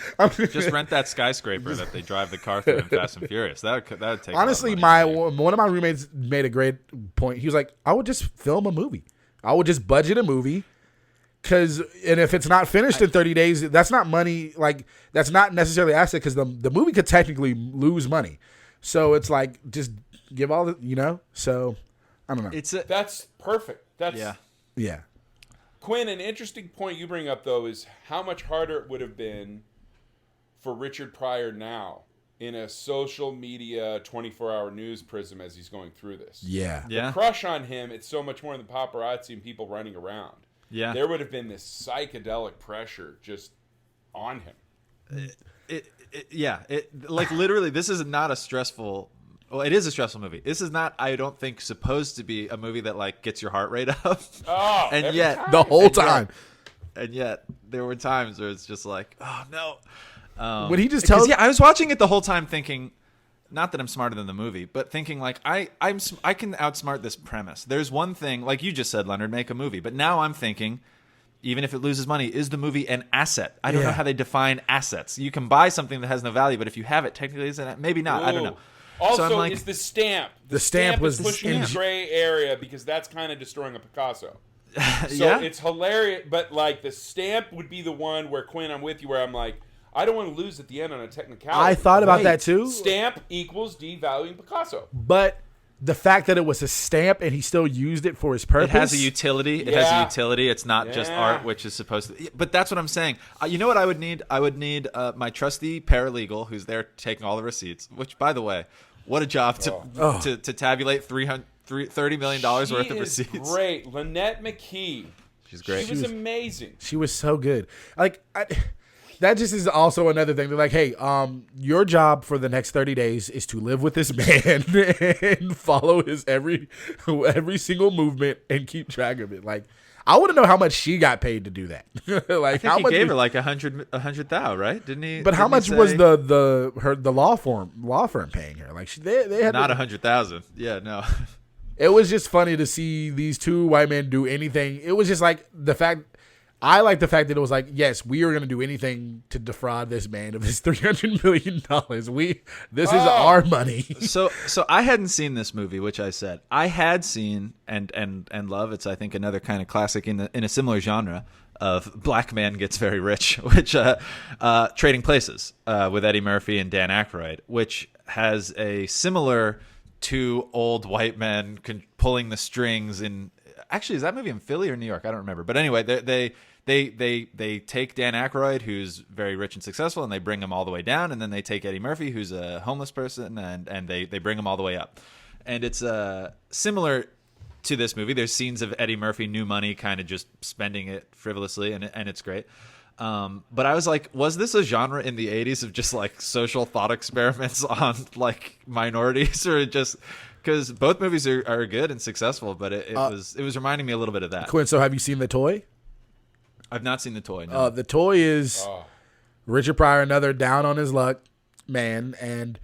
Just rent that skyscraper that they drive the car through in Fast and Furious. That would take honestly, a lot of money one of my roommates made a great point. He was like, I would just film a movie. I would just budget a movie. And if it's not finished in 30 days, that's not money. Like, that's not necessarily asset because the movie could technically lose money. So it's like, just give all the, so... I don't know. That's perfect. Yeah. Quinn, an interesting point you bring up, though, is how much harder it would have been for Richard Pryor now in a social media 24-hour news prism as he's going through this. Yeah. The crush on him, it's so much more than paparazzi and people running around. Yeah. There would have been this psychedelic pressure just on him. Literally, this is not a stressful... Well, it is a stressful movie. This is not, I don't think, supposed to be a movie that like gets your heart rate up. Oh, and yet the whole time. And yet there were times where it's just like, oh no. Would he just tell? Yeah, I was watching it the whole time thinking, not that I'm smarter than the movie, but thinking like I can outsmart this premise. There's one thing, like you just said, Leonard, make a movie. But now I'm thinking, even if it loses money, is the movie an asset? I don't know how they define assets. You can buy something that has no value, but if you have it, technically, isn't it? Maybe not. Ooh. I don't know. Also, so like, is the stamp. The stamp was pushing the gray area because that's kind of destroying a Picasso. So Yeah. it's hilarious, but like the stamp would be the one where Quinn, I'm with you, where I'm like, I don't want to lose at the end on a technicality. I thought about that too. Stamp equals devaluing Picasso. But the fact that it was a stamp and he still used it for his purpose. It has a utility. It has a utility. It's not just Yeah. art, which is supposed to. But that's what I'm saying. You know what I would need? I would need my trusty paralegal who's there taking all the receipts. Which, by the way, what a job to tabulate $30 million worth of receipts. Great, Lynette McKee. She's great. She was amazing. She was so good. That just is also another thing. They're like, hey, your job for the next 30 days is to live with this man and follow his every single movement and keep track of it. Like, I want to know how much she got paid to do that. Like, I think how he much gave her like $100,000, right? Didn't he? But how much was the law firm paying her? Like, they had not $100,000. Yeah, no. It was just funny to see these two white men do anything. It was just like I like the fact that it was like, yes, we are going to do anything to defraud this man of his $300 million. This is our money. So I hadn't seen this movie, which I said I had seen and love. It's I think another kind of classic in a similar genre of black man gets very rich, which Trading Places with Eddie Murphy and Dan Aykroyd, which has a similar two old white men pulling the strings in. Actually, is that movie in Philly or New York? I don't remember. But anyway, they take Dan Aykroyd, who's very rich and successful, and they bring him all the way down. And then they take Eddie Murphy, who's a homeless person, and they bring him all the way up. And it's similar to this movie. There's scenes of Eddie Murphy, new money, kind of just spending it frivolously, and it's great. But I was like, was this a genre in the 80s of just like social thought experiments on like minorities, or just because both movies are good and successful, but it was reminding me a little bit of that. Quinn, so have you seen The Toy? I've not seen The Toy. No. The Toy is Richard Pryor, another down on his luck man, and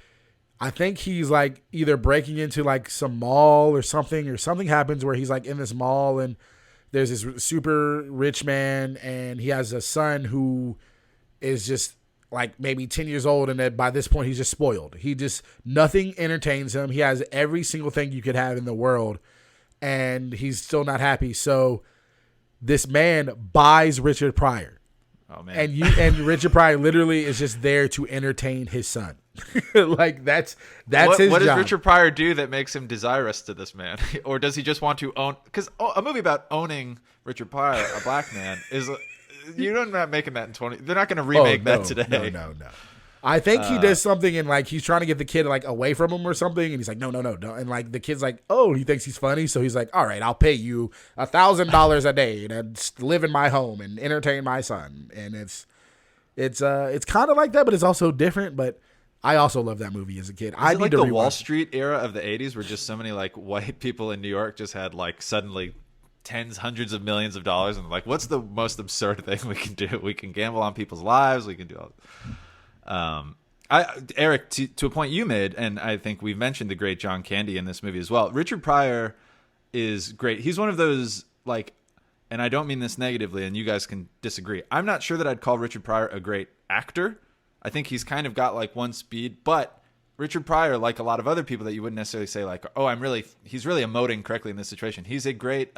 I think he's like either breaking into like some mall or something happens where he's like in this mall and there's this super rich man and he has a son who is just like maybe 10 years old, and that by this point he's just spoiled. Nothing entertains him. He has every single thing you could have in the world, and he's still not happy. So this man buys Richard Pryor. Oh man. And Richard Pryor literally is just there to entertain his son. Like that's his job. What does Richard Pryor do that makes him desirous to this man? Or does he just want to own? Because a movie about owning Richard Pryor, a black man, is you're not making that in 20. They're not going to remake that today. No. I think he does something and like he's trying to get the kid like away from him or something, and he's like, no, and like the kid's like, oh, he thinks he's funny, so he's like, all right, I'll pay you $1,000 a day to live in my home and entertain my son, and it's kind of like that, but it's also different. But I also love that movie as a kid. I like the Wall Street era of the 80s, where just so many like white people in New York just had like suddenly tens, hundreds of millions of dollars, and like, what's the most absurd thing we can do? We can gamble on people's lives. We can do all. Eric, to a point you made, and I think we've mentioned the great John Candy in this movie as well. Richard Pryor is great. He's one of those like, and I don't mean this negatively, and you guys can disagree. I'm not sure that I'd call Richard Pryor a great actor. I think he's kind of got like one speed, but Richard Pryor, like a lot of other people that you wouldn't necessarily say like, oh, he's really emoting correctly in this situation. He's a great,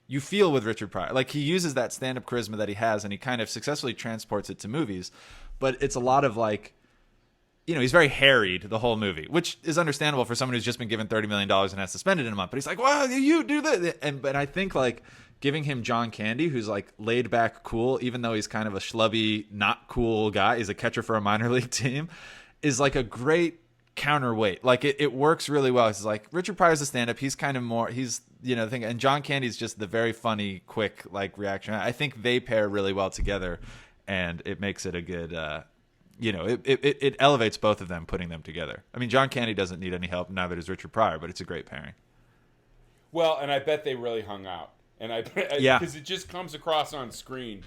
you feel with Richard Pryor. Like he uses that stand-up charisma that he has, and he kind of successfully transports it to movies. But it's a lot of like, he's very harried the whole movie, which is understandable for someone who's just been given $30 million and has to spend it in a month. But he's like, well, you do that. But I think like giving him John Candy, who's like laid back, cool, even though he's kind of a schlubby, not cool guy, he's a catcher for a minor league team, is like a great counterweight. Like it works really well. It's like Richard Pryor's a stand-up. He's kind of more, the thing. And John Candy's just the very funny, quick like reaction. I think they pair really well together. And it makes it a good, it elevates both of them, putting them together. I mean, John Candy doesn't need any help, neither does Richard Pryor, but it's a great pairing. Well, and I bet they really hung out. And because it just comes across on screen.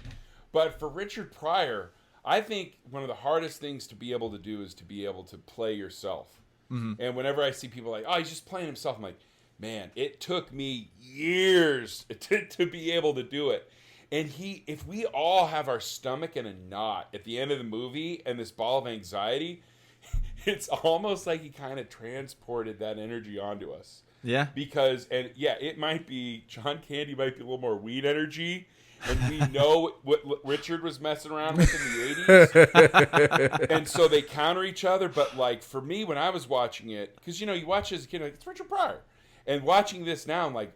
But for Richard Pryor, I think one of the hardest things to be able to do is to be able to play yourself. Mm-hmm. And whenever I see people like, oh, he's just playing himself, I'm like, man, it took me years to be able to do it. And if we all have our stomach in a knot at the end of the movie and this ball of anxiety, it's almost like he kind of transported that energy onto us. Yeah. Because, it might be, John Candy might be a little more weed energy. And we know what Richard was messing around with in the 80s. And so they counter each other. But, like, for me, when I was watching it, because, you watch it as a kid, like, it's Richard Pryor. And watching this now, I'm like,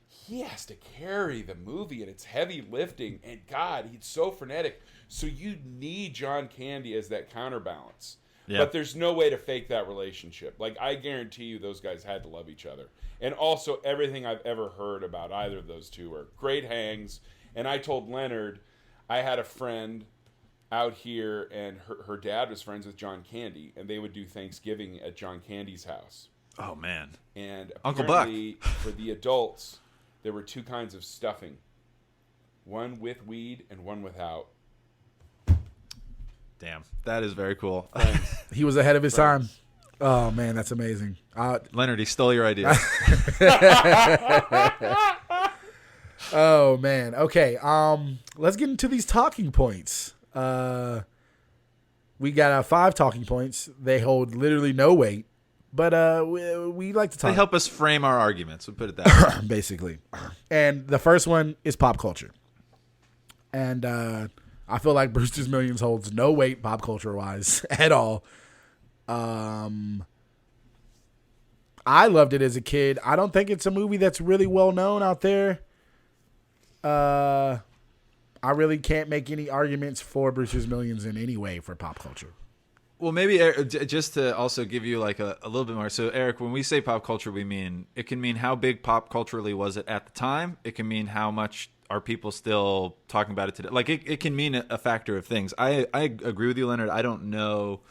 he has to carry the movie, and it's heavy lifting. And, God, he's so frenetic. So you need John Candy as that counterbalance. Yeah. But there's no way to fake that relationship. Like, I guarantee you those guys had to love each other. And also, everything I've ever heard about either of those two are great hangs. And I told Leonard, I had a friend out here, and her dad was friends with John Candy, and they would do Thanksgiving at John Candy's house. Oh, man. And Uncle Buck. For the adults, there were two kinds of stuffing. One with weed and one without. Damn, that is very cool. He was ahead of his time. Oh, man, that's amazing. Leonard, he stole your idea. Oh, man. Okay, let's get into these talking points. We got 5 talking points. They hold literally no weight, but we like to talk. They help us frame our arguments. We'll put it that way. Basically. And the first one is pop culture. And I feel like Brewster's Millions holds no weight pop culture-wise at all. I loved it as a kid. I don't think it's a movie that's really well known out there. I really can't make any arguments for Brewster's Millions in any way for pop culture. Well, maybe just to also give you like a little bit more. So, Eric, when we say pop culture, it can mean how big pop culturally was it at the time. It can mean how much are people still talking about it today. Like it can mean a factor of things. I agree with you, Leonard. I don't know,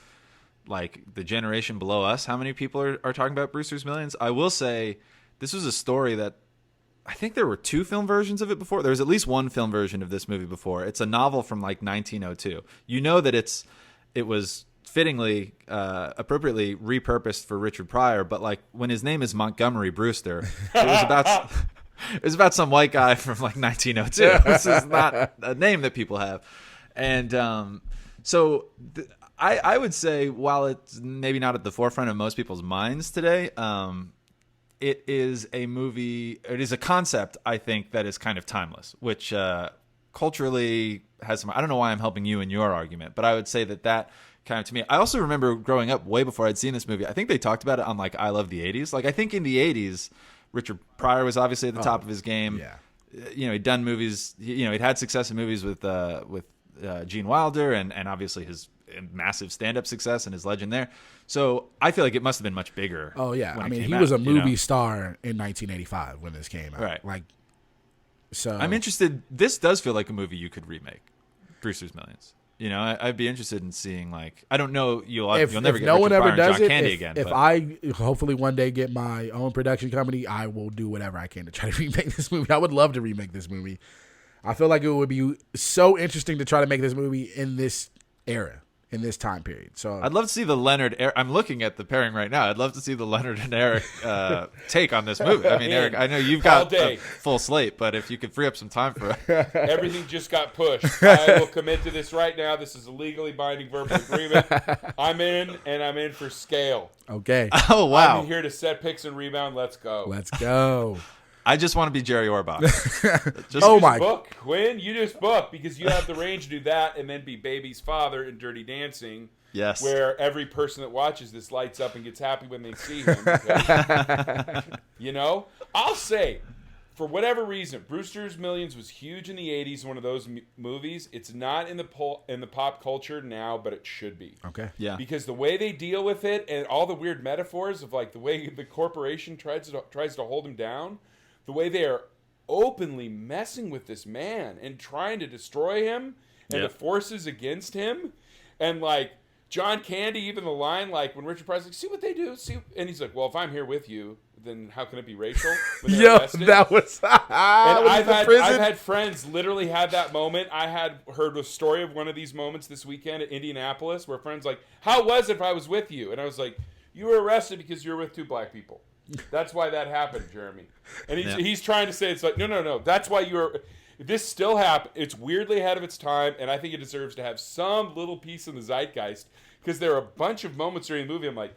like the generation below us, how many people are talking about Brewster's Millions. I will say this was a story that I think there were 2 film versions of it before. There was at least 1 film version of this movie before. It's a novel from like 1902. You know that it was fittingly, appropriately repurposed for Richard Pryor, but like when his name is Montgomery Brewster, it was about some white guy from like 1902. This is not a name that people have. And I would say while it's maybe not at the forefront of most people's minds today, it is a movie. It is a concept, I think, that is kind of timeless, which culturally has some. I don't know why I'm helping you in your argument, but I would say that kind of to me. I also remember growing up way before I'd seen this movie. I think they talked about it on like I Love the 80s. Like I think in the 80s, Richard Pryor was obviously at the top of his game. Yeah. He'd done movies. He'd had success in movies with Gene Wilder and obviously his massive stand-up success and his legend there. So I feel like it must have been much bigger. Oh yeah, when I mean it he came was out, a movie star in 1985 when this came out. Right. Like, so I'm interested. This does feel like a movie you could remake, Brewster's Millions. I'd be interested in seeing like I don't know you'll never get no Richard one ever Pryor does and John it. Candy If again. If I hopefully one day get my own production company, I will do whatever I can to try to remake this movie. I would love to remake this movie. I feel like it would be so interesting to try to make this movie in this era, in this time period. So I'd love to see the Leonard. I'm looking at the pairing right now. I'd love to see the Leonard and Eric take on this movie. I mean, Eric, I know you've got a full slate, but if you could free up some time for everything just got pushed. I will commit to this right now. This is a legally binding verbal agreement. I'm in, and I'm in for scale. Okay. Oh wow! I'm here to set picks and rebound. Let's go. Let's go. I just want to be Jerry Orbach. Book, Quinn. You just book because you have the range to do that and then be Baby's father in Dirty Dancing. Yes. Where every person that watches this lights up and gets happy when they see him. Because, I'll say, for whatever reason, Brewster's Millions was huge in the 80s, one of those movies. It's not in the pop culture now, but it should be. Okay. Yeah. Because the way they deal with it and all the weird metaphors of like the way the corporation tries to hold him down, the way they are openly messing with this man and trying to destroy him and the forces against him. And like John Candy, even the line, like when Richard Pryor's like, see what they do? And he's like, well, if I'm here with you, then how can it be racial? Yo, that was... and I've had friends literally had that moment. I had heard a story of one of these moments this weekend at Indianapolis where friends like, how was it if I was with you? And I was like, you were arrested because you were with 2 black people. That's why that happened, Jeremy. And he's trying to say, it's like, no. That's why you're... This still happened. It's weirdly ahead of its time, and I think it deserves to have some little piece in the zeitgeist because there are a bunch of moments during the movie I'm like,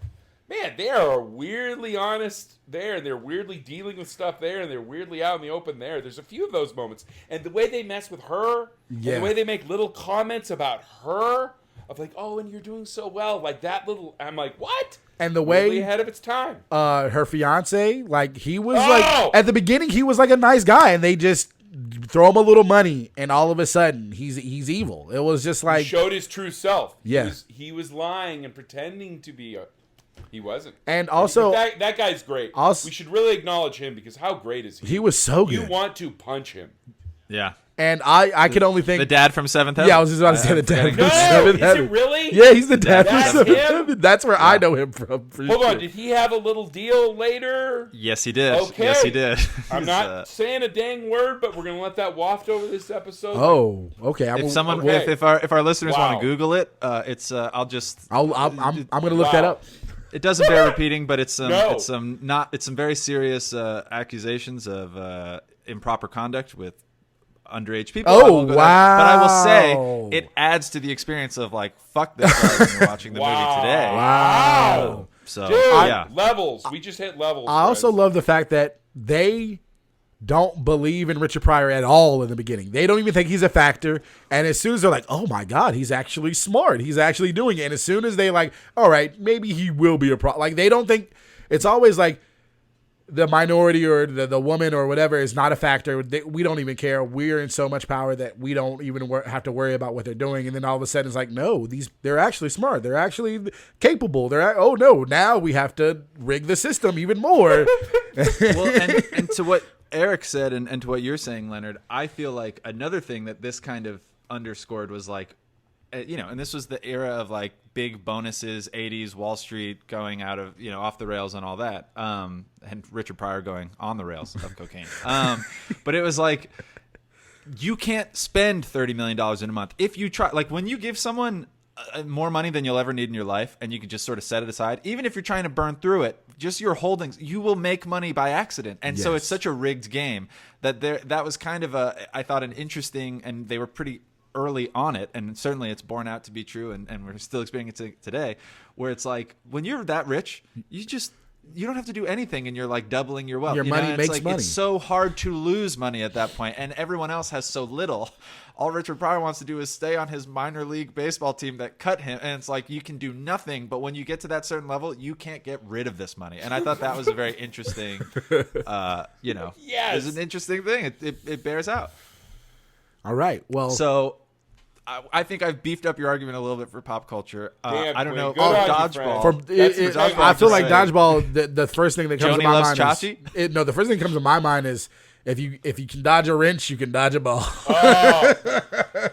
man, they are weirdly honest there, and they're weirdly dealing with stuff there, and they're weirdly out in the open there. There's a few of those moments, and the way they mess with her, and the way they make little comments about her, of like, oh, and you're doing so well, like that little. I'm like, what? And the way really ahead of its time. Her fiance, like he was like at the beginning, he was like a nice guy, and they just throw him a little money, and all of a sudden he's evil. It was just like he showed his true self. Yeah, he was lying and pretending to be. He wasn't. And also, that guy's great. We should really acknowledge him because how great is he? He was so good. You want to punch him. Yeah. And I could only think the dad from Seventh Heaven. Yeah, I was just about to say the dad from Seventh Heaven. Is it really? Yeah, he's the dad from That's Seventh him? Heaven. That's where I know him from. Hold on, did he have a little deal later? Yes, he did. Okay. Yes, he did. I'm not saying a dang word, but we're gonna let that waft over this episode. Oh, okay. If our listeners want to Google it, it's I'm gonna look that up. It doesn't bear repeating, but it's some very serious accusations of improper conduct with underage people. Oh, wow. But I will say it adds to the experience of like, fuck this guy when you're watching the movie today. Wow. So, dude, yeah. Levels. We just hit levels. I also love the fact that they don't believe in Richard Pryor at all in the beginning. They don't even think he's a factor. And as soon as they're like, oh my God, he's actually smart. He's actually doing it. And as soon as they like, all right, maybe he will be a problem. Like they don't think it's always like the minority or the woman or whatever is not a factor. We don't even care. We're in so much power that we don't even have to worry about what they're doing. And then all of a sudden it's like, no, they're actually smart. They're actually capable. Oh no, now we have to rig the system even more. Well, and to what Eric said and to what you're saying, Leonard, I feel like another thing that this kind of underscored was like, and this was the era of like big bonuses, 80s, Wall Street going out of, off the rails and all that. And Richard Pryor going on the rails of cocaine. But it was like, you can't spend $30 million in a month. If you try, like when you give someone more money than you'll ever need in your life and you can just sort of set it aside, even if you're trying to burn through it, just your holdings, you will make money by accident. And so it's such a rigged game that was kind of I thought an interesting, and they were pretty early on it, and certainly it's borne out to be true, and we're still experiencing it today, where it's like when you're that rich, you don't have to do anything, and you're like doubling your wealth. Your money makes money. It's so hard to lose money at that point, and everyone else has so little. All Richard Pryor wants to do is stay on his minor league baseball team that cut him, and it's like you can do nothing, but when you get to that certain level, you can't get rid of this money. And I thought that was a very interesting, it's an interesting thing. It bears out. All right, well, so I think I've beefed up your argument a little bit for pop culture. Damn, I don't know. Dodgeball. Dodgeball. I feel like Dodgeball. The first thing that comes Joni to my loves mind Chachi? the first thing that comes to my mind is if you can dodge a wrench, you can dodge a ball. Oh,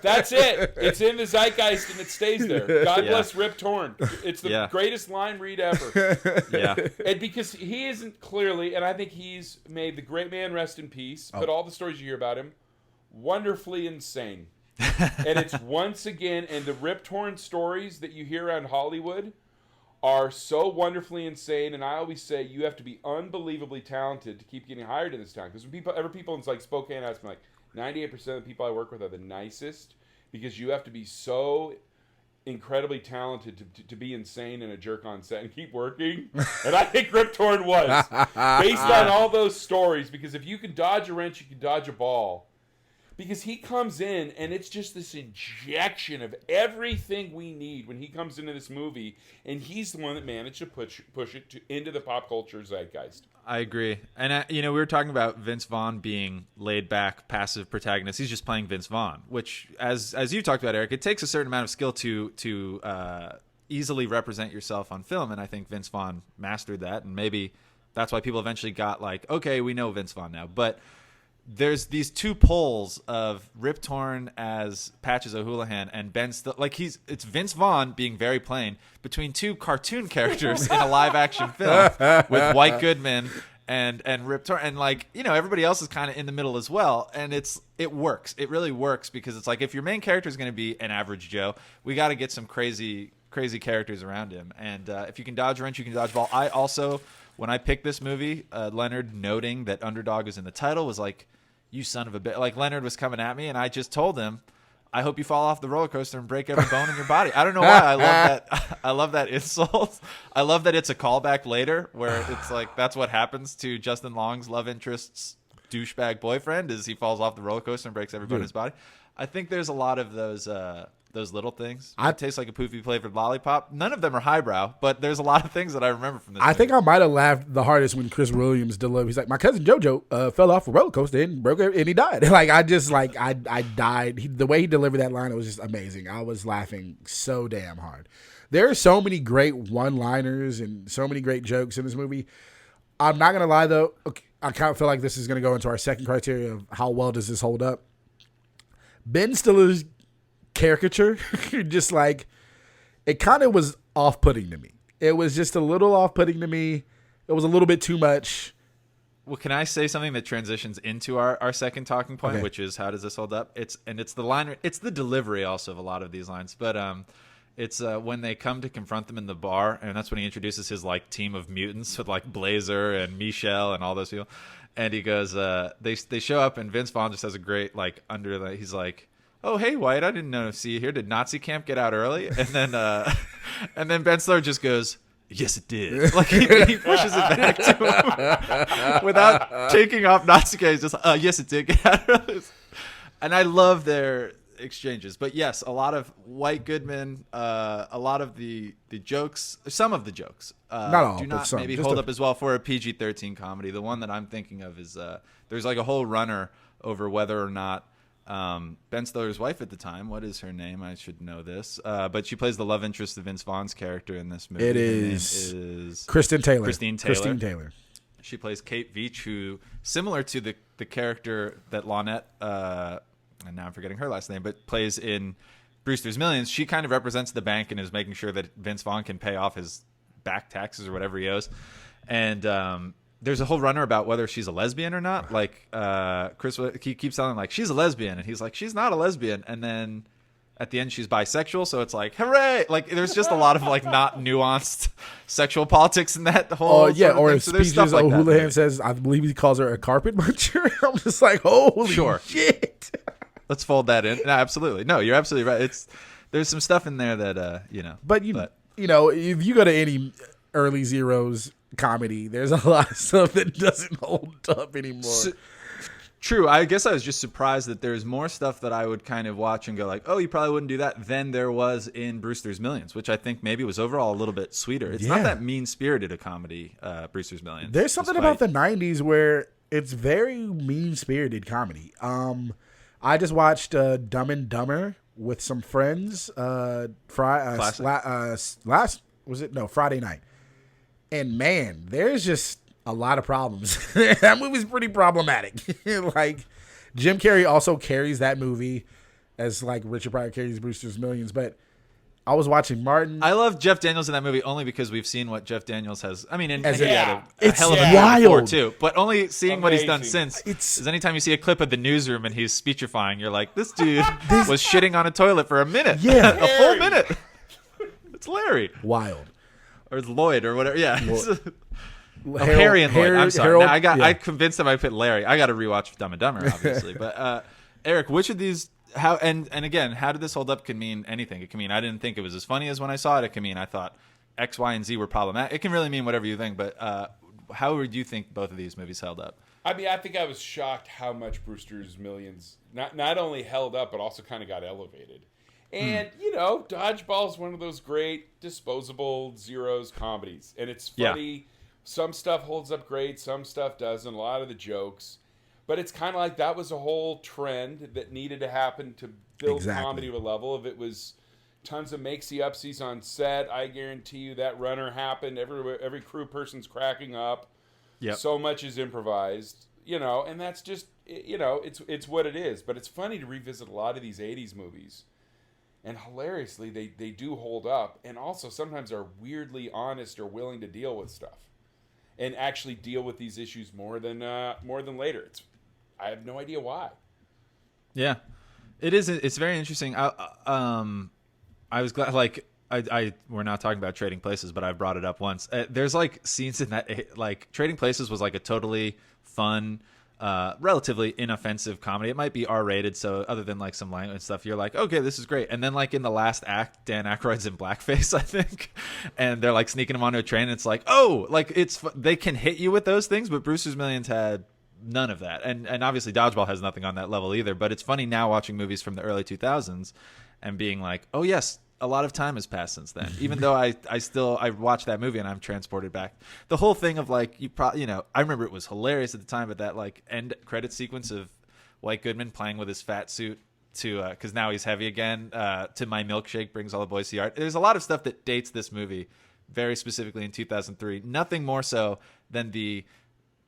that's it. It's in the zeitgeist and it stays there. God bless Rip Torn. It's the greatest line read ever. Yeah, and because he isn't clearly, and I think he's made the great man rest in peace. But all the stories you hear about him, wonderfully insane. And it's once again, and the Rip Torn stories that you hear around Hollywood are so wonderfully insane. And I always say you have to be unbelievably talented to keep getting hired in this town. Because when people in like Spokane ask me, like 98% of the people I work with are the nicest, because you have to be so incredibly talented to be insane and a jerk on set and keep working. And I think Rip Torn was based on all those stories. Because if you can dodge a wrench, you can dodge a ball. Because he comes in, and it's just this injection of everything we need when he comes into this movie, and he's the one that managed to push it into the pop culture zeitgeist. I agree. And, we were talking about Vince Vaughn being laid-back, passive protagonist. He's just playing Vince Vaughn, which, as you talked about, Eric, it takes a certain amount of skill to easily represent yourself on film, and I think Vince Vaughn mastered that, and maybe that's why people eventually got like, okay, we know Vince Vaughn now. But there's these two poles of Rip Torn as Patches O'Houlihan and Ben Still. Like it's Vince Vaughn being very plain between two cartoon characters in a live action film with White Goodman and Rip Torn, and everybody else is kind of in the middle as well. And it works. It really works because it's like if your main character is going to be an average Joe, we got to get some crazy characters around him. And if you can dodge a wrench, you can dodge ball. I also, when I picked this movie, Leonard noting that Underdog is in the title was like, you son of a bitch. Like Leonard was coming at me, and I just told him, I hope you fall off the roller coaster and break every bone in your body. I don't know why. I love that. I love that insult. I love that it's a callback later where it's like that's what happens to Justin Long's love interest's douchebag boyfriend is he falls off the roller coaster and breaks every bone in his body. I think there's a lot of those little things. It tastes like a poofy flavored lollipop. None of them are highbrow, but there's a lot of things that I remember from this movie. think I might have laughed the hardest when Chris Williams delivered. He's like, my cousin JoJo fell off a roller coaster and he died. I died. The way he delivered that line, it was just amazing. I was laughing so damn hard. There are so many great one-liners and so many great jokes in this movie. I'm not going to lie, though. Okay, I kind of feel like this is going to go into our second criteria of how well does this hold up. Ben Stiller's caricature, just like, it kind of was off-putting to me. It was just a little off-putting to me. It was a little bit too much. Well, can I say something that transitions into our second talking point, which is how does this hold up? It's the line, it's the delivery also of a lot of these lines, but it's when they come to confront them in the bar, and that's when he introduces his like team of mutants with like Blazer and Michelle and all those people, and he goes, they show up, and Vince Vaughn just has a great like he's like, oh, hey, White, I didn't know. See you here. Did Nazi camp get out early? And then Ben Stiller just goes, yes, it did. Like he pushes it back to him without taking off Nazi camp. He's just, yes, it did get out early. And I love their exchanges. But yes, a lot of White Goodman, a lot of the jokes, some of the jokes not all, do not some, maybe hold up as well for a PG-13 comedy. The one that I'm thinking of is there's like a whole runner over whether or not Ben Stiller's wife at the time, what is her name? I should know this. But she plays the love interest of Vince Vaughn's character in this movie. It is Kristen Taylor. Christine Taylor. She plays Kate Veach, who, similar to the character that Lonette, and now I'm forgetting her last name, but plays in Brewster's Millions, she kind of represents the bank and is making sure that Vince Vaughn can pay off his back taxes or whatever he owes. And there's a whole runner about whether she's a lesbian or not. Like Chris, he keeps telling him like she's a lesbian, and he's like she's not a lesbian. And then at the end she's bisexual, so it's like hooray! Like there's just a lot of like not nuanced sexual politics in that whole. Oh yeah, or so speeches like O'Houlihan says, I believe he calls her a carpet muncher. I'm just like, holy shit. Let's fold that in. No, absolutely. No, you're absolutely right. There's some stuff in there that But you know, if you go to any early Zeros comedy, there's a lot of stuff that doesn't hold up anymore. True. I guess I was just surprised that there's more stuff that I would kind of watch and go like, oh, you probably wouldn't do that, than there was in Brewster's Millions, which I think maybe was overall a little bit sweeter. It's not that mean-spirited a comedy, Brewster's Millions. There's something about the 90s where it's very mean-spirited comedy. I just watched Dumb and Dumber with some friends Friday night. And man, there's just a lot of problems. That movie's pretty problematic. Like Jim Carrey also carries that movie as like Richard Pryor carries Brewster's Millions. But I was watching Martin. I love Jeff Daniels in that movie only because we've seen what Jeff Daniels has. I mean, it's he had a hell of a wild before too. But only seeing what he's done since. It's is anytime you see a clip of the newsroom and he's speechifying, you're like, this dude was shitting on a toilet for a minute. Yeah, a full minute. It's Larry. Wild. Or Lloyd or whatever. Yeah. Harry and Lloyd. I'm sorry. Harold, I convinced him I put Larry. I got to rewatch Dumb and Dumber, obviously. But Eric, which of these? How and again, how did this hold up? Can mean anything. It can mean I didn't think it was as funny as when I saw it. It can mean I thought X, Y, and Z were problematic. It can really mean whatever you think. But how would you think both of these movies held up? I mean, I think I was shocked how much Brewster's Millions not only held up, but also kind of got elevated. And, Dodgeball is one of those great disposable Zeros comedies. And it's funny. Yeah. Some stuff holds up great. Some stuff doesn't. A lot of the jokes. But it's kind of like that was a whole trend that needed to happen to build comedy to a level. If it was tons of makesy-upsies on set, I guarantee you that runner happened. Every crew person's cracking up. Yep. So much is improvised. And that's just, it's what it is. But it's funny to revisit a lot of these 80s movies. And hilariously, they do hold up, and also sometimes are weirdly honest or willing to deal with stuff, and actually deal with these issues more than later. I have no idea why. Yeah, it is. It's very interesting. I was glad. Like we're not talking about Trading Places, but I've brought it up once. There's like scenes in that like Trading Places was like a totally fun relatively inoffensive comedy. It might be R-rated, so other than like some language and stuff, you're like, okay, this is great. And then like in the last act, Dan Aykroyd's in blackface, I think, and they're like sneaking him onto a train. And it's like, oh, like they can hit you with those things, but Brewster's Millions had none of that. And obviously Dodgeball has nothing on that level either. But it's funny now watching movies from the early 2000s and being like, oh yes, a lot of time has passed since then. Even though I watched that movie and I'm transported back. The whole thing of like I remember it was hilarious at the time, but that like end credit sequence of White Goodman playing with his fat suit to because now he's heavy again. To My Milkshake Brings All the Boys to Yard. There's a lot of stuff that dates this movie very specifically in 2003. Nothing more so than the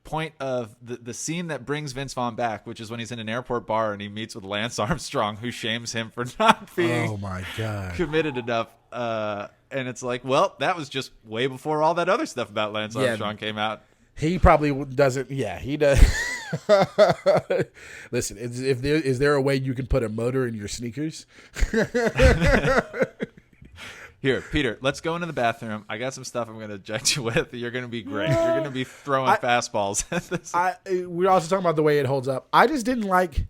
point of the scene that brings Vince Vaughn back, which is when he's in an airport bar and he meets with Lance Armstrong, who shames him for not being oh my God, committed enough. And it's like, well, that was just way before all that other stuff about Lance Armstrong came out. He probably doesn't. Yeah, he does. Listen, is there a way you can put a motor in your sneakers? Here, Peter, let's go into the bathroom. I got some stuff I'm going to eject you with. You're going to be great. You're going to be throwing fastballs at this. We're also talking about the way it holds up. I just didn't like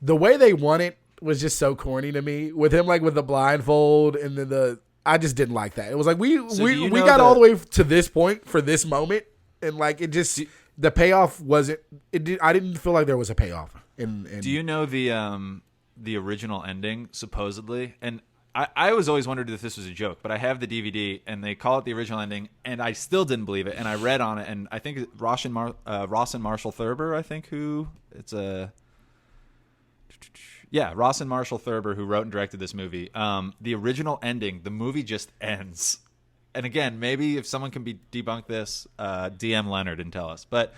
the way they won it. Was just so corny to me with him, like with the blindfold and then I just didn't like that. It was like we got all the way to this point for this moment, and like it just the payoff wasn't. I didn't feel like there was a payoff. Do you know the original ending supposedly? And I was always wondered if this was a joke, but I have the DVD and they call it the original ending, and I still didn't believe it. And I read on it, and I think Ross and Marshall Thurber, I think Ross and Marshall Thurber, who wrote and directed this movie. The original ending, the movie just ends. And again, maybe if someone can debunk this, DM Leonard and tell us. But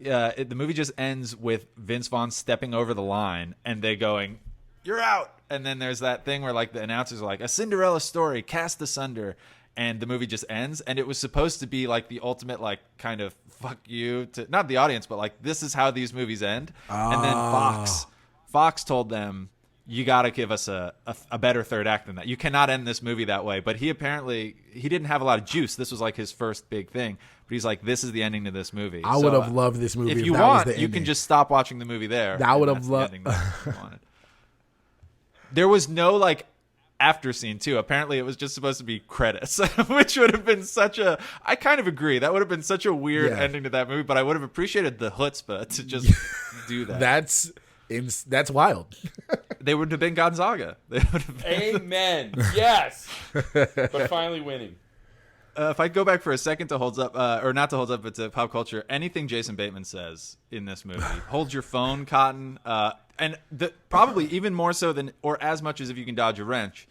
the movie just ends with Vince Vaughn stepping over the line and they going, "You're out." And then there's that thing where like the announcers are like, "A Cinderella story cast asunder." And the movie just ends. And it was supposed to be like the ultimate like kind of fuck you to not the audience, but like this is how these movies end. And then Fox told them, you got to give us a better third act than that. You cannot end this movie that way. But he didn't have a lot of juice. This was like his first big thing. But he's like, this is the ending to this movie. I would have loved this movie. If you want, you can just stop watching the movie there. I would have loved. There was no like after scene too. Apparently, it was just supposed to be credits, which would have been such a. I kind of agree. That would have been such a weird ending to that movie. But I would have appreciated the chutzpah to just do that. That's wild. They would have been Gonzaga. They would have been. Amen. Yes. But finally winning. If I go back for a second to holds up, or not to holds up, but to pop culture, anything Jason Bateman says in this movie, hold your phone, Cotton, and probably even more so than, or as much as if you can dodge a wrench.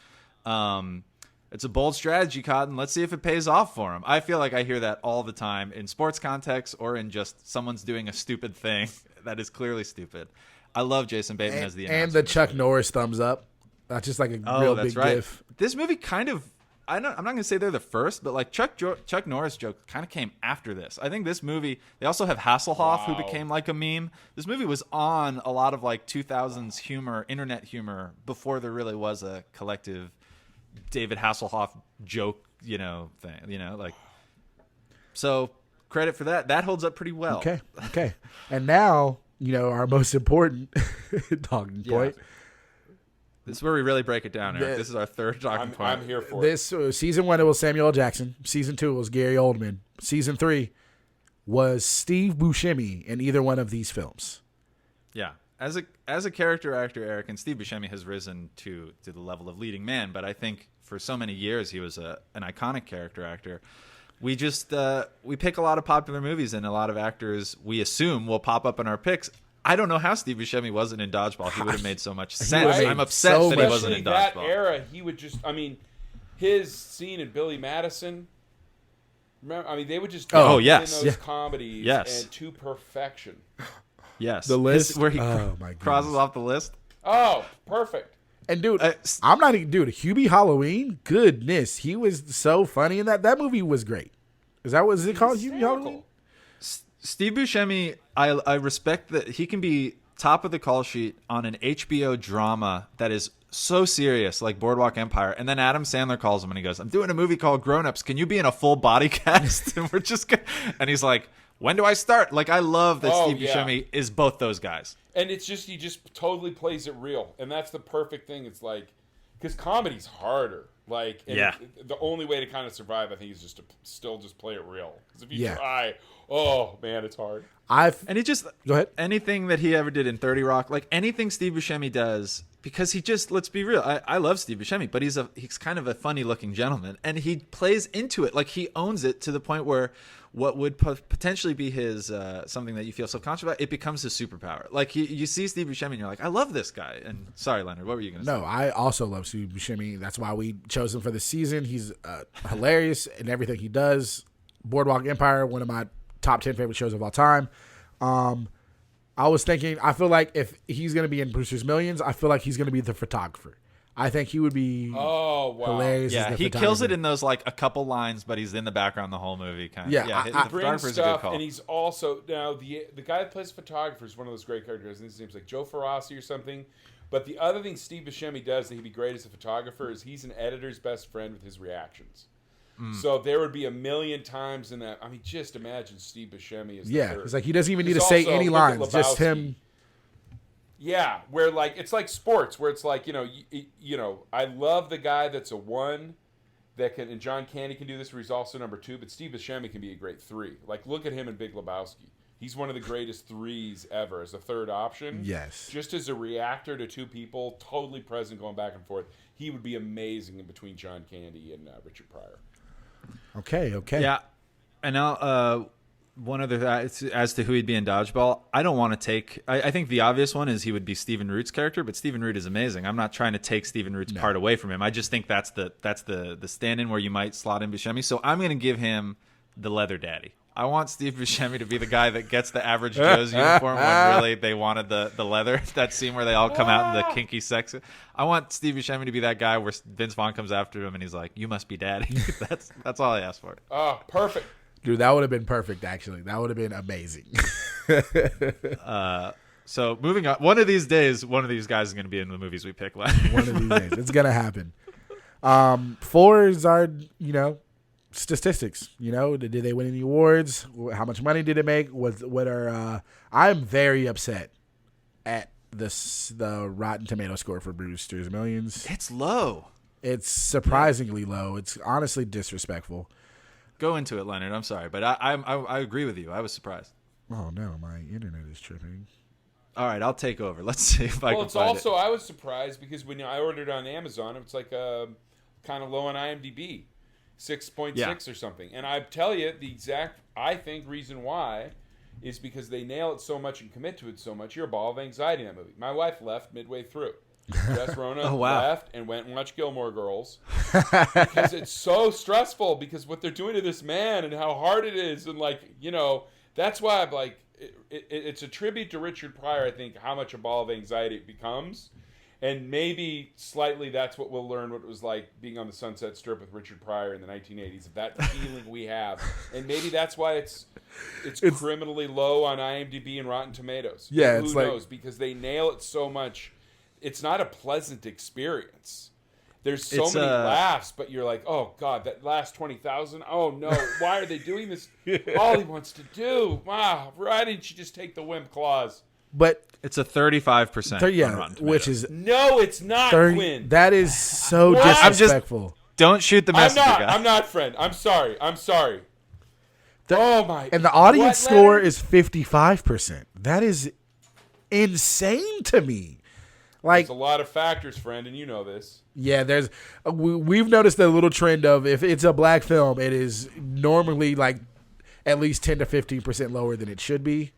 It's a bold strategy, Cotton. Let's see if it pays off for him. I feel like I hear that all the time in sports context or in just someone's doing a stupid thing that is clearly stupid. I love Jason Bateman as the announcer. And the Chuck Norris thumbs up. That's just like a real big gif. This movie kind of, I'm not going to say they're the first, but like Chuck Norris joke kind of came after this. I think this movie, they also have Hasselhoff, who became like a meme. This movie was on a lot of like 2000s humor, internet humor, before there really was a collective David Hasselhoff joke, thing, like. So credit for that. That holds up pretty well. Okay. And now, our most important talking point. This is where we really break it down, Eric. This is our third talking point. I'm here for this. Season 1, it was Samuel L. Jackson. Season 2, it was Gary Oldman. Season 3 was Steve Buscemi in either one of these films. Yeah. As a character actor, Eric, and Steve Buscemi has risen to the level of leading man, but I think for so many years he was an iconic character actor. We just we pick a lot of popular movies, and a lot of actors we assume will pop up in our picks. I don't know how Steve Buscemi wasn't in Dodgeball. He would have made so much sense. I'm upset that he wasn't in Dodgeball. That era, he would just. His scene in Billy Madison. Remember, they would just in those comedies and to perfection. Yes, the list where he crosses off the list. Oh, perfect. And dude, I'm not even Hubie Halloween. Goodness, he was so funny in that. That movie was great. Is it called Hubie Halloween? Steve Buscemi, I respect that he can be top of the call sheet on an HBO drama that is so serious, like Boardwalk Empire, and then Adam Sandler calls him and he goes, "I'm doing a movie called Grown Ups. Can you be in a full body cast?" And we're just and he's like, when do I start? Like, I love that Steve yeah. Buscemi is both those guys. And it's just, he just totally plays it real. And that's the perfect thing. It's like, because comedy's harder. Like, and the only way to kind of survive, I think, is just to still just play it real. Because if you try, oh, man, it's hard. And he just, go ahead. Anything that he ever did in 30 Rock, like anything Steve Buscemi does, because he just, let's be real, I love Steve Buscemi, but he's kind of a funny looking gentleman, and he plays into it. Like, he owns it to the point where what would potentially be his something that you feel self-conscious about, it becomes his superpower. Like, you see Steve Buscemi and you're like, I love this guy. And sorry, Leonard, what were you going to say? No, I also love Steve Buscemi. That's why we chose him for the season. He's hilarious in everything he does. Boardwalk Empire, one of my top 10 favorite shows of all time. I was thinking, I feel like if he's going to be in Brewster's Millions, I feel like he's going to be the photographer. I think he would be hilarious. Yeah, as the he kills it in those, like, a couple lines, but he's in the background the whole movie. Kind of. Yeah, the photographer's photographer's a good call. And he's also, now, the guy that plays photographer is one of those great characters. I think his name's like Joe Ferrasi or something. But the other thing Steve Buscemi does that he'd be great as a photographer is he's an editor's best friend with his reactions. So there would be a million times in that. I mean, just imagine Steve Buscemi as the third. It's like he doesn't even need to say any lines, just him. Yeah, where like it's like sports, where it's like you know, I love the guy that's a 1 that can, and John Candy can do this, where he's also number 2, but Steve Buscemi can be a great 3. Like, look at him in Big Lebowski. He's one of the greatest 3s ever as a third option. Yes, just as a reactor to 2 people, totally present, going back and forth. He would be amazing in between John Candy and Richard Pryor. Okay. Yeah, and now one other as to who he'd be in Dodgeball. I don't want to take. I think the obvious one is he would be Stephen Root's character, but Stephen Root is amazing. I'm not trying to take Stephen Root's part away from him. I just think that's the stand-in where you might slot in Buscemi. So I'm going to give him the leather daddy. I want Steve Buscemi to be the guy that gets the average Joe's uniform when really they wanted the leather. That scene where they all come out in the kinky sex. I want Steve Buscemi to be that guy where Vince Vaughn comes after him and he's like, "You must be daddy." That's all I asked for. Oh, perfect. Dude, that would have been perfect, actually. That would have been amazing. So moving on. One of these days, one of these guys is going to be in the movies we pick. One of these days. It's going to happen. 4 is our, statistics. Did they win any awards? How much money did it make? I'm very upset at the Rotten Tomato score for Brewster's Millions. It's low. It's surprisingly low. It's honestly disrespectful. Go into it, Leonard. I'm sorry, but I agree with you. I was surprised. Oh no, my internet is tripping. All right, I'll take over. Let's see if I can it's find also, I was surprised because when I ordered on Amazon, it's like kind of low on IMDb, 6.6 or something. And I tell you, the exact, I think, reason why is because they nail it so much and commit to it so much. You're a ball of anxiety in that movie. My wife left midway through. Jess Rona left and went and watched Gilmore Girls because it's so stressful because what they're doing to this man and how hard it is. And that's why I'm like, it's a tribute to Richard Pryor, I think, how much a ball of anxiety it becomes. And maybe slightly that's what we'll learn what it was like being on the Sunset Strip with Richard Pryor in the 1980s, of that feeling we have. And maybe that's why it's criminally low on IMDb and Rotten Tomatoes. Yeah, Who knows? Because they nail it so much. It's not a pleasant experience. There's so many laughs, but you're like, oh, God, that last 20,000? Oh, no. Why are they doing this? All he wants to do. Wow. Why didn't you just take the wimp clause? But it's a 35%. On Rotten Tomatoes. Which is no, it's not. 30, Quinn. That is so disrespectful. Don't shoot the messenger. I'm not, friend. I'm sorry. Oh my! And the audience score is 55%. That is insane to me. There's a lot of factors, friend, and you know this. Yeah, there's. We've noticed a little trend of if it's a black film, it is normally like at least 10 to 15% lower than it should be.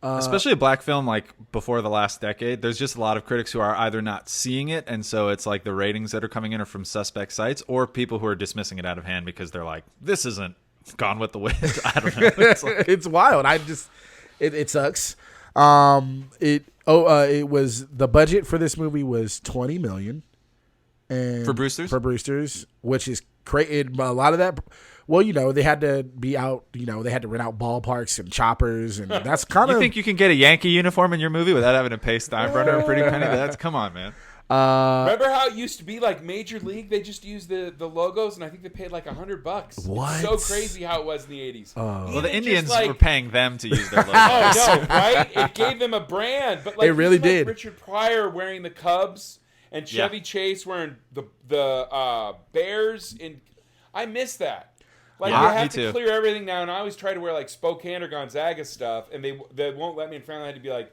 Especially a black film like before the last decade. There's just a lot of critics who are either not seeing it, and so it's like the ratings that are coming in are from suspect sites, or people who are dismissing it out of hand because they're like, this isn't Gone with the Wind. I don't know. It's wild. It sucks. It was the budget for this movie was $20 million, and for Brewster's, which is crazy. A lot of that. Well, they had to be out. They had to rent out ballparks and choppers, and that's kind of. You think you can get a Yankee uniform in your movie without having to pay Steinbrenner and Pretty Penny? Come on, man. Remember how it used to be like Major League? They just used the logos, and I think they paid like $100. What? It's so crazy how it was in the 80s. Well, the Indians were paying them to use their logo. Oh, no, right? It gave them a brand. But like, it really did. Richard Pryor wearing the Cubs and Chevy Chase wearing the Bears. I miss that. Like, they have to clear everything now, and I always try to wear like Spokane or Gonzaga stuff, and they won't let me. In front I had to be like,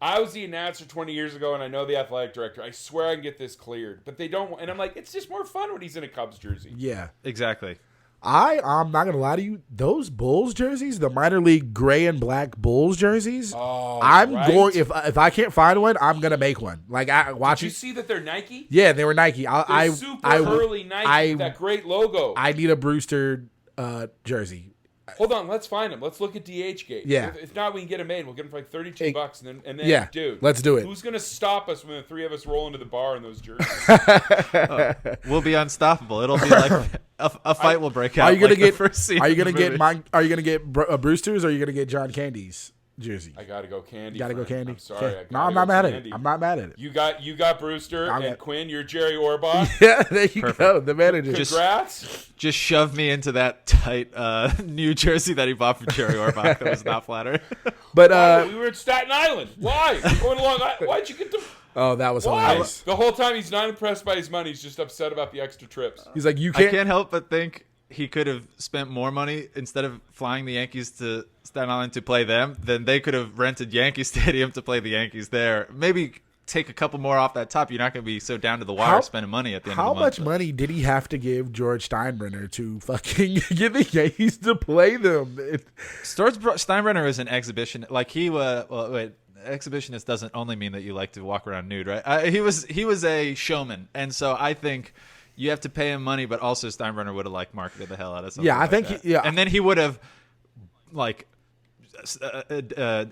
I was the announcer 20 years ago, and I know the athletic director. I swear I can get this cleared. But they don't. And I'm like, it's just more fun when he's in a Cubs jersey. Yeah. Exactly. I'm not going to lie to you. Those Bulls jerseys, the minor league gray and black Bulls jerseys, going, if I can't find one, I'm going to make one. Like, Did you see that they're Nike? Yeah, they were Nike. They're super early Nike with that great logo. I need a Brewster jersey. Hold on, let's find him. Let's look at DH Gate. Yeah. If not, we can get him made. We'll get him for like $32, and then dude, let's do it. Who's gonna stop us when the three of us roll into the bar in those jerseys? We'll be unstoppable. It'll be like a fight will break out. Are you gonna get? First scene Are you gonna get mine? Are you gonna get Brewster's? Or are you gonna get John Candy's jersey? I gotta go Candy. Gotta go Candy. I'm sorry. Okay. No, I'm not mad at it. I'm not mad at it. You got Brewster and Quinn. You're Jerry Orbach. Yeah, there you go. The manager. Congrats. Just shove me into that tight new jersey that he bought for Jerry Orbach. That was not flattering. But we were at Staten Island. Why? Going along. Why'd you get to? Oh, that was hilarious. The whole time he's not impressed by his money. He's just upset about the extra trips. He's like, I can't help but think he could have spent more money instead of flying the Yankees to Staten Island to play them. Then they could have rented Yankee Stadium to play the Yankees there. Maybe take a couple more off that top. You're not going to be so down to the wire spending money at the end of the month. How much money did he have to give George Steinbrenner to fucking get the Yankees to play them? George Steinbrenner is an exhibition. Like he was. Well, wait. Exhibitionist doesn't only mean that you like to walk around nude, right? He was a showman, and so I think you have to pay him money, but also Steinbrenner would have like marketed the hell out of something. Yeah, I think and then he would have like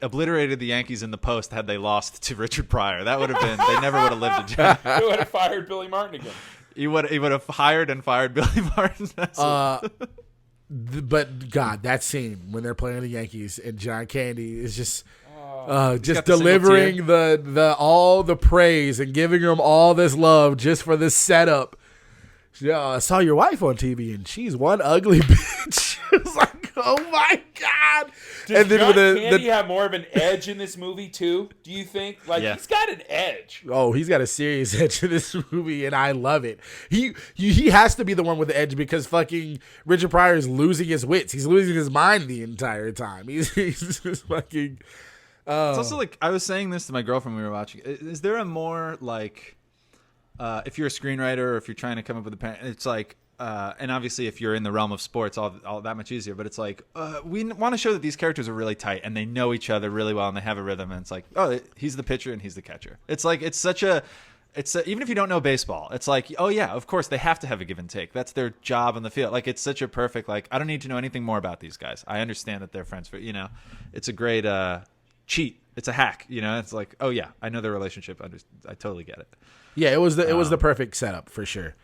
obliterated the Yankees in the post had they lost to Richard Pryor. That would have been. They never would have lived a job. He would have fired Billy Martin again. He would have hired and fired Billy Martin. But God, that scene when they're playing the Yankees and John Candy is just just delivering the all the praise and giving them all this love just for this setup. I saw your wife on TV and she's one ugly bitch. It's like, oh my God. Does and then John with Candy have more of an edge in this movie too? Do you think? Like he's got an edge. Oh, he's got a serious edge in this movie, and I love it. He has to be the one with the edge because fucking Richard Pryor is losing his wits. He's losing his mind the entire time. He's just fucking. It's also like I was saying this to my girlfriend when we were watching. Is there a more like, if you're a screenwriter or if you're trying to come up with a pen, it's like, and obviously if you're in the realm of sports, all that much easier. But it's like we want to show that these characters are really tight and they know each other really well and they have a rhythm. And it's like, oh, he's the pitcher and he's the catcher. It's like even if you don't know baseball, it's like, oh yeah, of course they have to have a give and take. That's their job on the field. Like it's such a perfect like I don't need to know anything more about these guys. I understand that they're friends for It's a great. Cheat. It's a hack, It's like, oh yeah, I know their relationship. I totally get it. Yeah, it was the perfect setup for sure.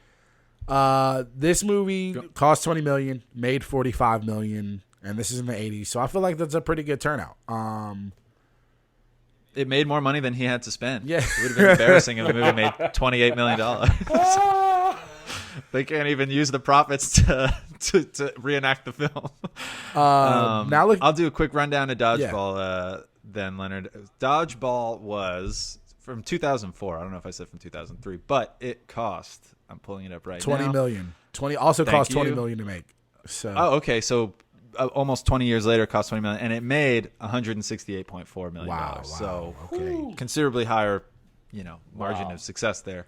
This movie cost $20 million, made $45 million, and this is in the '80s, so I feel like that's a pretty good turnout. It made more money than he had to spend. Yeah, it would have been embarrassing if the movie made $28 million. They can't even use the profits to reenact the film. Now look, I'll do a quick rundown of Dodgeball. Yeah. Then Leonard, Dodgeball was from 2004. I don't know if I said from 2003, but it cost. I'm pulling it up right now. $20 million. Cost $20 million to make. So. Oh, okay. So almost 20 years later, it cost $20 million, and it made $168.4 million. Wow. So okay. Considerably higher, margin of success there.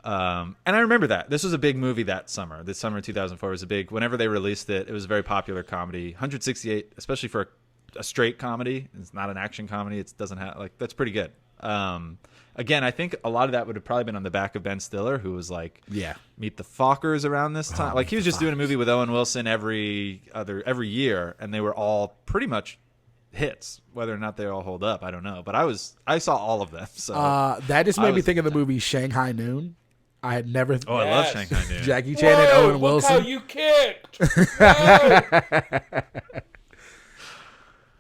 And I remember that this was a big movie that summer. This summer of 2004 was a big. Whenever they released it, it was a very popular comedy. 168, especially for a straight comedy. It's not an action comedy. It doesn't have that's pretty good. Again, I think a lot of that would have probably been on the back of Ben Stiller, who was like, Meet the Fockers around this time. Like he was just doing a movie with Owen Wilson every year, and they were all pretty much hits. Whether or not they all hold up, I don't know. But I saw all of them. So that just made me think of the movie Shanghai Noon. I had never. Oh, I love Shanghai Noon. Jackie Chan and Owen Wilson. Look how you kicked.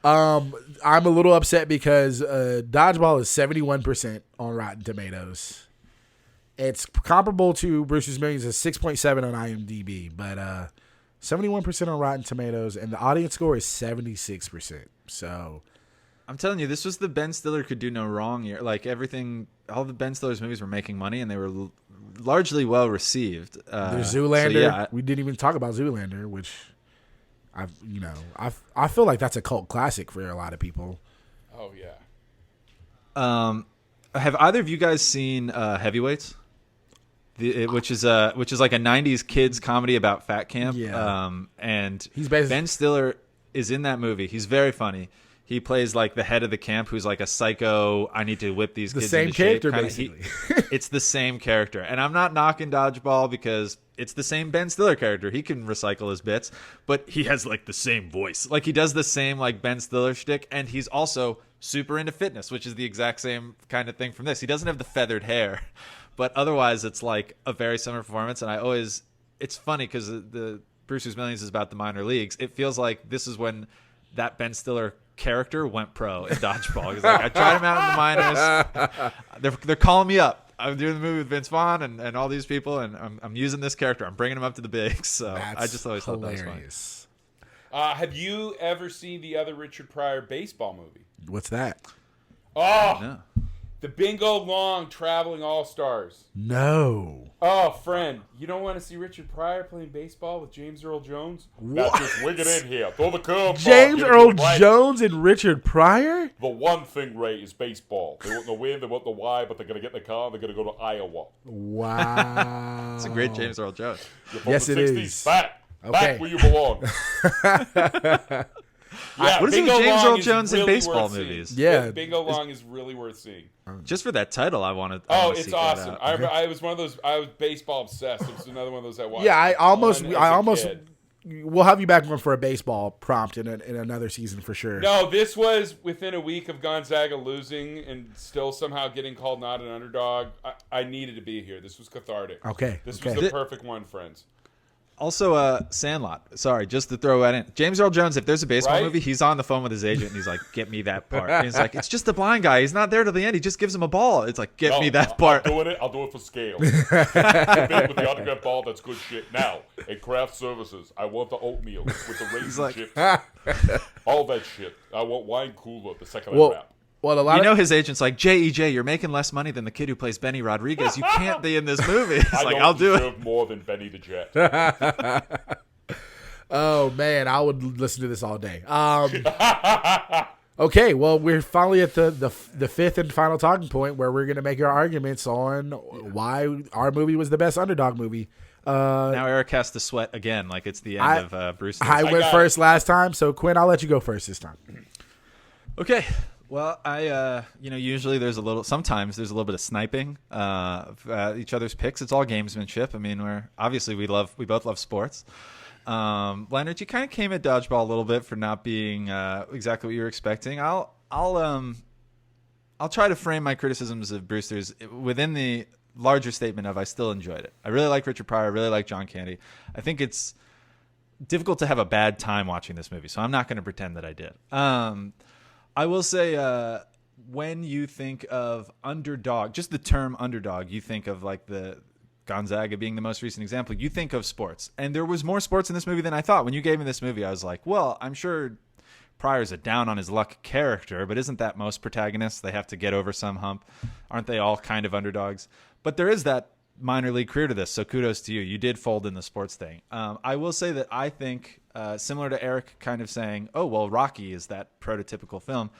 I'm a little upset because Dodgeball is 71% on Rotten Tomatoes. It's comparable to Brewster's Millions. It's 6.7 on IMDb, but 71% on Rotten Tomatoes, and the audience score is 76%. So I'm telling you, this was the Ben Stiller could do no wrong year. Like everything, all the Ben Stiller's movies were making money, and they were largely well received. There's Zoolander. So yeah, we didn't even talk about Zoolander, which I feel like that's a cult classic for a lot of people. Oh yeah. Have either of you guys seen Heavyweights? Which is like a '90s kids comedy about fat camp. Yeah. And Ben Ben Stiller is in that movie. He's very funny. He plays like the head of the camp, who's like a psycho. I need to whip these kids. The same into character, shape, basically. It's the same character, and I'm not knocking Dodgeball because it's the same Ben Stiller character. He can recycle his bits, but he has like the same voice. Like he does the same like Ben Stiller shtick, and he's also super into fitness, which is the exact same kind of thing from this. He doesn't have the feathered hair, but otherwise it's like a very similar performance. And it's funny because the Brewster's Millions is about the minor leagues. It feels like this is when that Ben Stiller character went pro in Dodgeball. He's like, I tried him out in the minors. They're calling me up. I'm doing the movie with Vince Vaughn and all these people, and I'm using this character. I'm bringing him up to the bigs. So I just always thought that was funny. Have you ever seen the other Richard Pryor baseball movie? What's that? Oh, No. The Bingo Long Traveling All-Stars. No. Oh, friend, you don't want to see Richard Pryor playing baseball with James Earl Jones? What? Now just wing it in here. Throw the curve. James Earl Jones and Richard Pryor? The one thing, Ray, is baseball. They want the win, they want the why, but they're going to get in the car and they're going to go to Iowa. Wow. It's a great James Earl Jones. You're from Yes, the it 60s. is. Back where you belong. Yeah, What is it with Bingo James Long Earl is Jones in really baseball worth seeing. movies? Yeah. Bingo Long is really worth seeing. Just for that title, I want to. Oh, it's awesome. I was one of those. I was baseball obsessed. It was another one of those I watched. Yeah, I almost. Kid. We'll have you back on for a baseball prompt in another season for sure. No, this was within a week of Gonzaga losing and still somehow getting called not an underdog. I needed to be here. This was cathartic. Okay. This okay. was the perfect one, friends. Also, Sandlot. Sorry, just to throw that in. James Earl Jones, if there's a baseball Right? movie, he's on the phone with his agent, and he's like, get me that part. And he's like, it's just the blind guy. He's not there till the end. He just gives him a ball. It's like, get me that part. I'll do it for scale. With the autograph ball, that's good shit. Now, at craft services, I want the oatmeal with the raisin chips. All that shit. I want wine cooler the second I wrap. Well, a lot You know his agent's like, J.E.J., you're making less money than the kid who plays Benny Rodriguez. You can't be in this movie. It's like, I'll do it. More than Benny the Jet. Oh man, I would listen to this all day. Okay, well, we're finally at the fifth and final talking point where we're going to make our arguments on why our movie was the best underdog movie. Now Eric has to sweat again, like it's the end of Bruce. I went first last time, so Quinn, I'll let you go first this time. Okay. Well, usually sometimes there's a little bit of sniping of each other's picks. It's all gamesmanship. I mean, we both love sports. Leonard, you kind of came at Dodgeball a little bit for not being exactly what you were expecting. I'll try to frame my criticisms of Brewster's within the larger statement of I still enjoyed it. I really like Richard Pryor. I really like John Candy. I think it's difficult to have a bad time watching this movie, so I'm not going to pretend that I did. I will say when you think of underdog, just the term underdog, you think of like the Gonzaga being the most recent example. You think of sports. And there was more sports in this movie than I thought. When you gave me this movie, I was like, well, I'm sure Pryor's a down on his luck character, but isn't that most protagonists? They have to get over some hump. Aren't they all kind of underdogs? But there is that minor league career to this, so kudos to you. You did fold in the sports thing. I will say that I think, similar to Eric kind of saying, oh, well, Rocky is that prototypical film.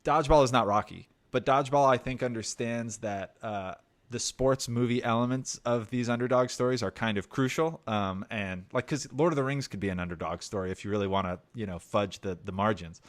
Dodgeball is not Rocky, but Dodgeball, I think, understands that the sports movie elements of these underdog stories are kind of crucial. And like, because Lord of the Rings could be an underdog story if you really want to, fudge the margins.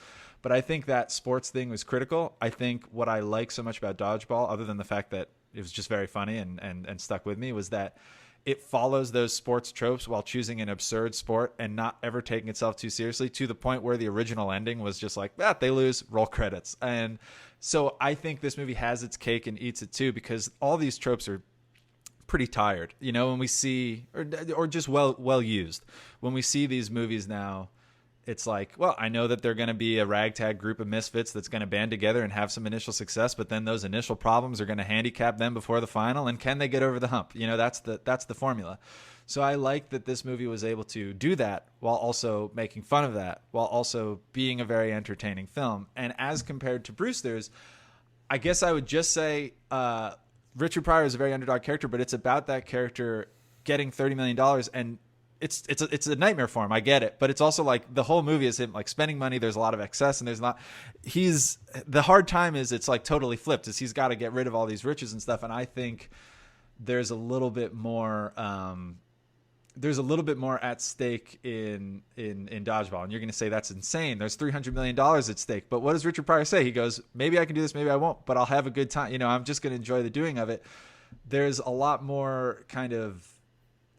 But I think that sports thing was critical. I think what I like so much about Dodgeball, other than the fact that it was just very funny and stuck with me, was that it follows those sports tropes while choosing an absurd sport and not ever taking itself too seriously, to the point where the original ending was just like, they lose, roll credits. And so I think this movie has its cake and eats it too, because all these tropes are pretty tired. When we see, or just well used, when we see these movies now, it's like, well, I know that they're going to be a ragtag group of misfits that's going to band together and have some initial success, but then those initial problems are going to handicap them before the final, and can they get over the hump? That's the formula. So I like that this movie was able to do that while also making fun of that, while also being a very entertaining film. And as compared to Brewster's, I guess I would just say Richard Pryor is a very underdog character, but it's about that character getting $30 million, and it's a nightmare for him. I get it, but it's also like the whole movie is him like spending money. There's a lot of excess, and the hard time is it's like totally flipped. Is he's got to get rid of all these riches and stuff, and I think there's a little bit more. There's a little bit more at stake in Dodgeball, and you're going to say that's insane. There's $300 million at stake, but what does Richard Pryor say? He goes, maybe I can do this, maybe I won't, but I'll have a good time. I'm just going to enjoy the doing of it. There's a lot more kind of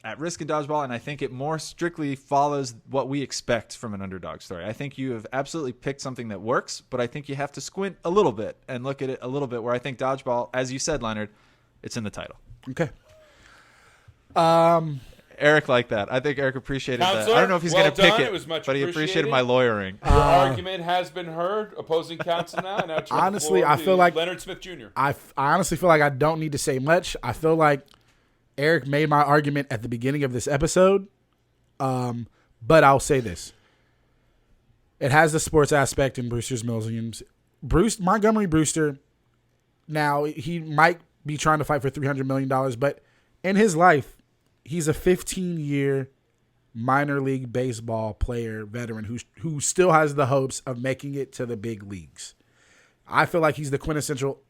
at risk in Dodgeball, and I think it more strictly follows what we expect from an underdog story. I think you have absolutely picked something that works, but I think you have to squint a little bit and look at it a little bit, where I think Dodgeball, as you said, Leonard, it's in the title. Okay. Eric liked that. I think Eric appreciated Counselor, that. I don't know if he's going to pick it, but he appreciated my lawyering. Your argument has been heard. Opposing counsel now. Honestly, I feel like Leonard Smith Jr. I honestly feel like I don't need to say much. I feel like Eric made my argument at the beginning of this episode, but I'll say this. It has the sports aspect in Brewster's Millions. Montgomery Brewster, now he might be trying to fight for $300 million, but in his life, he's a 15-year minor league baseball player veteran who still has the hopes of making it to the big leagues. I feel like he's the quintessential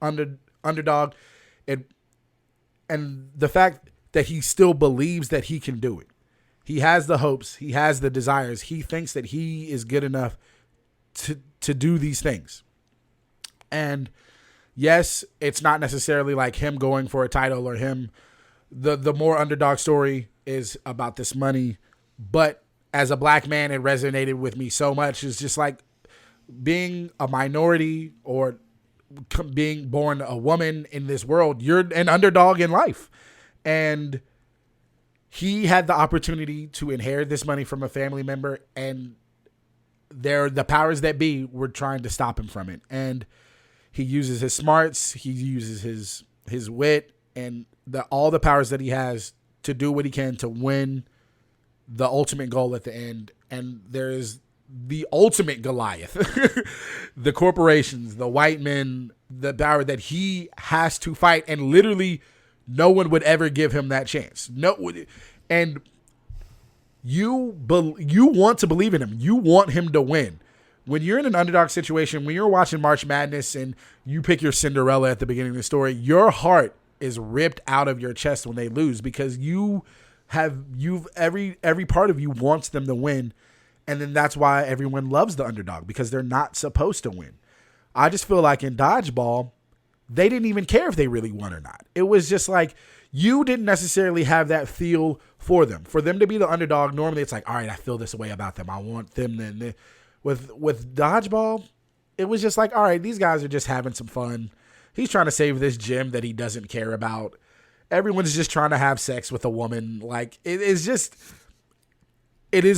underdog, and the fact that he still believes that he can do it. He has the hopes. He has the desires. He thinks that he is good enough to do these things. And yes, it's not necessarily like him going for a title or him. The more underdog story is about this money. But as a black man, it resonated with me so much. It's just like being a minority or being born a woman in this world. You're an underdog in life. And he had the opportunity to inherit this money from a family member, and the powers that be were trying to stop him from it. And he uses his smarts, he uses his wit, and all the powers that he has to do what he can to win the ultimate goal at the end. And there is the ultimate Goliath, the corporations, the white men, the power that he has to fight, and literally no one would ever give him that chance. And you want to believe in him. You want him to win. When you're in an underdog situation, when you're watching March Madness and you pick your Cinderella at the beginning of the story, your heart is ripped out of your chest when they lose, because every part of you wants them to win. And then that's why everyone loves the underdog, because they're not supposed to win. I just feel like in Dodgeball, they didn't even care if they really won or not. It was just like, you didn't necessarily have that feel for them. For them to be the underdog, normally it's like, all right, I feel this way about them. I want them to. With Dodgeball, it was just like, all right, these guys are just having some fun. He's trying to save this gym that he doesn't care about. Everyone's just trying to have sex with a woman. Like, it is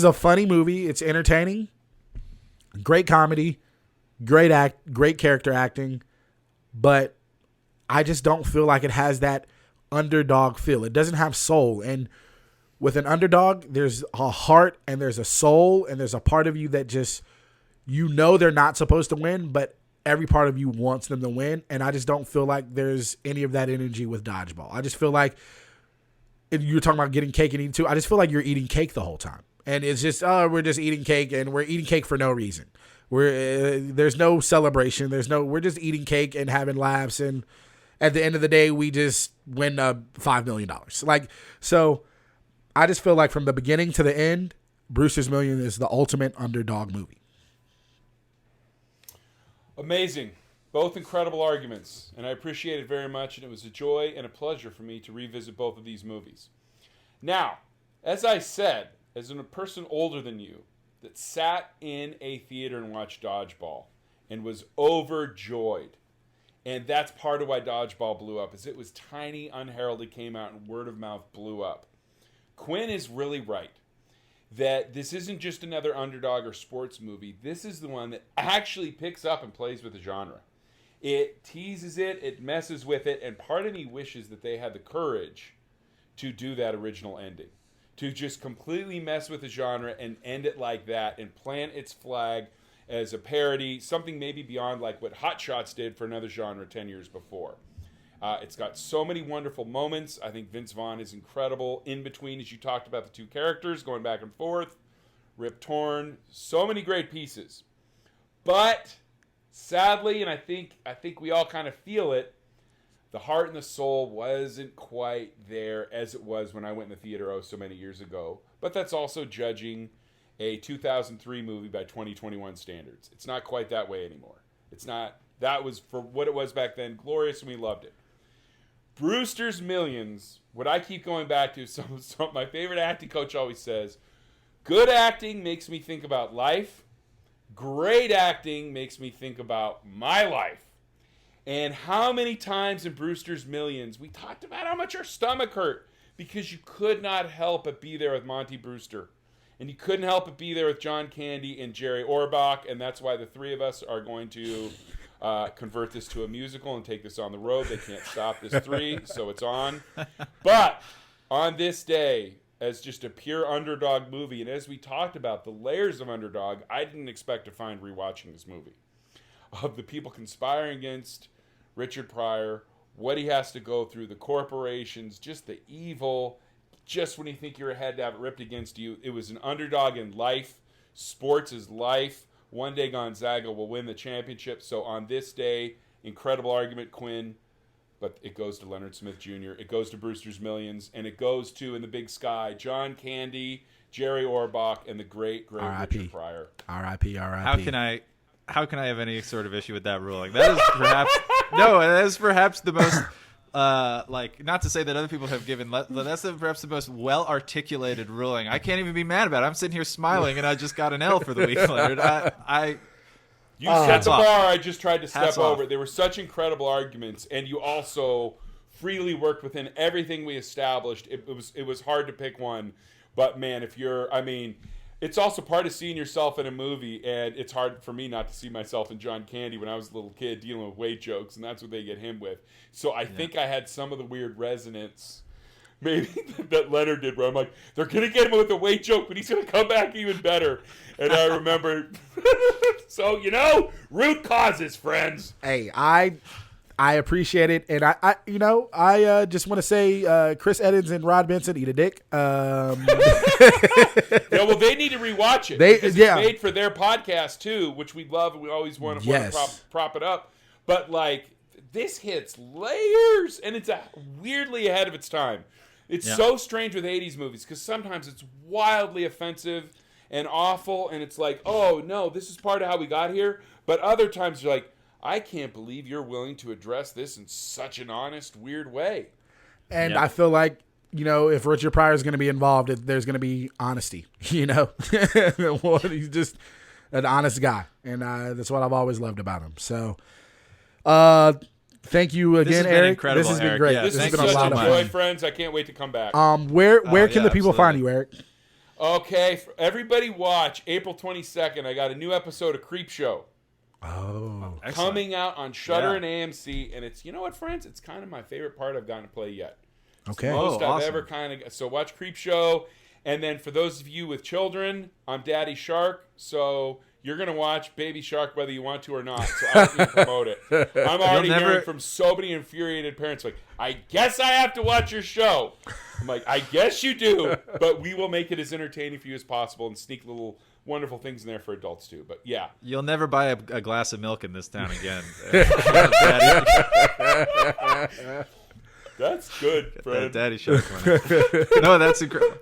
a funny movie. It's entertaining. Great comedy. Great character acting. But I just don't feel like it has that underdog feel. It doesn't have soul. And with an underdog, there's a heart and there's a soul and there's a part of you that just, they're not supposed to win, but every part of you wants them to win. And I just don't feel like there's any of that energy with Dodgeball. I just feel like, if you're talking about getting cake and eating too, I just feel like you're eating cake the whole time. And it's just, we're just eating cake, and we're eating cake for no reason. There's no celebration. We're just eating cake and having laughs. And at the end of the day, we just win $5 million. So I just feel like from the beginning to the end, Brewster's Million is the ultimate underdog movie. Amazing. Both incredible arguments, and I appreciate it very much, and it was a joy and a pleasure for me to revisit both of these movies. Now, as I said, as a person older than you that sat in a theater and watched Dodgeball and was overjoyed, and that's part of why Dodgeball blew up, is it was tiny, unheralded, came out, and word of mouth blew up. Quinn is really right. that this isn't just another underdog or sports movie. This is the one that actually picks up and plays with the genre. It teases it, it messes with it, and part of me wishes that they had the courage to do that original ending. To just completely mess with the genre and end it like that and plant its flag as a parody, something maybe beyond like what Hot Shots did for another genre 10 years before. It's got so many wonderful moments. I think Vince Vaughn is incredible. In between, as you talked about the two characters going back and forth, Rip Torn, so many great pieces. But sadly, and I think we all kind of feel it, the heart and the soul wasn't quite there as it was when I went in the theater so many years ago. But that's also judging a 2003 movie by 2021 standards. It's not quite that way anymore. It's not. That was, for what it was back then, glorious, and we loved it. Brewster's Millions, what I keep going back to, my favorite acting coach always says, good acting makes me think about life. Great acting makes me think about my life. And how many times in Brewster's Millions we talked about how much our stomach hurt because you could not help but be there with Monty Brewster. And you couldn't help but be there with John Candy and Jerry Orbach. And that's why the three of us are going to convert this to a musical and take this on the road. They can't stop this three, so it's on. But on this day, as just a pure underdog movie, and as we talked about the layers of underdog, I didn't expect to find rewatching this movie. Of the people conspiring against Richard Pryor, what he has to go through, the corporations, just the evil, just when you think you're ahead to have it ripped against you. It was an underdog in life. Sports is life. One day Gonzaga will win the championship. So on this day, incredible argument, Quinn. But it goes to Leonard Smith Jr., it goes to Brewster's Millions, and it goes to, in the big sky, John Candy, Jerry Orbach, and the great Richard Pryor. R.I.P. R.I.P. How can I have any sort of issue with that ruling? That is perhaps that is perhaps the most not to say that other people have given, but that's perhaps the most well articulated ruling. I can't even be mad about it. I'm sitting here smiling, and I just got an L for the week, Leonard. You set the bar. I just tried to Hats step over. off. There were such incredible arguments, and you also freely worked within everything we established. It was hard to pick one, but man, it's also part of seeing yourself in a movie, and it's hard for me not to see myself in John Candy when I was a little kid dealing with weight jokes, and that's what they get him with. So I think I had some of the weird resonance maybe that Leonard did, where I'm like, they're going to get him with a weight joke, but he's going to come back even better. And I remember, so, root causes, friends. Hey, I appreciate it, and I just want to say, Chris Edens and Rod Benson, eat a dick. Yeah, well, they need to rewatch it. It's made for their podcast too, which we love, and we always want to prop it up. But this hits layers, and it's weirdly ahead of its time. It's so strange with 80s movies because sometimes it's wildly offensive and awful, and it's like, oh no, this is part of how we got here. But other times you're like, I can't believe you're willing to address this in such an honest, weird way. And I feel like, if Richard Pryor is going to be involved, there's going to be honesty, Well, he's just an honest guy. And that's what I've always loved about him. So, thank you again, Eric. This has been great. Yeah, this has been a lot of joy, friends. I can't wait to come back. Where can the people find you, Eric? Okay, everybody watch April 22nd. I got a new episode of Creep Show. Oh, coming out on Shudder and AMC, and it's, you know what, friends? It's kind of my favorite part I've gotten to play yet. It's okay. the most I've awesome. ever so watch Creep Show, and then for those of you with children, I'm Daddy Shark, so you're going to watch Baby Shark whether you want to or not, so I don't need to promote it. I'm already hearing from so many infuriated parents, like, I guess I have to watch your show. I'm like, I guess you do, but we will make it as entertaining for you as possible and sneak little wonderful things in there for adults too. But yeah, you'll never buy a glass of milk in this town again. That's good, friend. Daddy Shark money. No, that's incredible.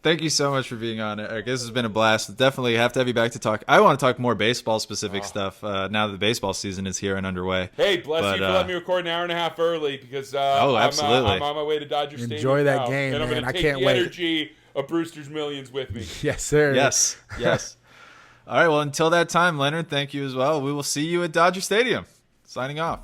Thank you so much for being on, Eric. This has been a blast. Definitely have to have you back to talk. I want to talk more baseball specific stuff now that the baseball season is here and underway. Hey, bless you for letting me record an hour and a half early because absolutely. I'm on my way to Dodger Stadium. Enjoy that now, game, and I'm man. going to I take can't the wait. energy of Brewster's Millions with me. Yes, sir. Yes. All right, well, until that time, Leonard, thank you as well. We will see you at Dodger Stadium. Signing off.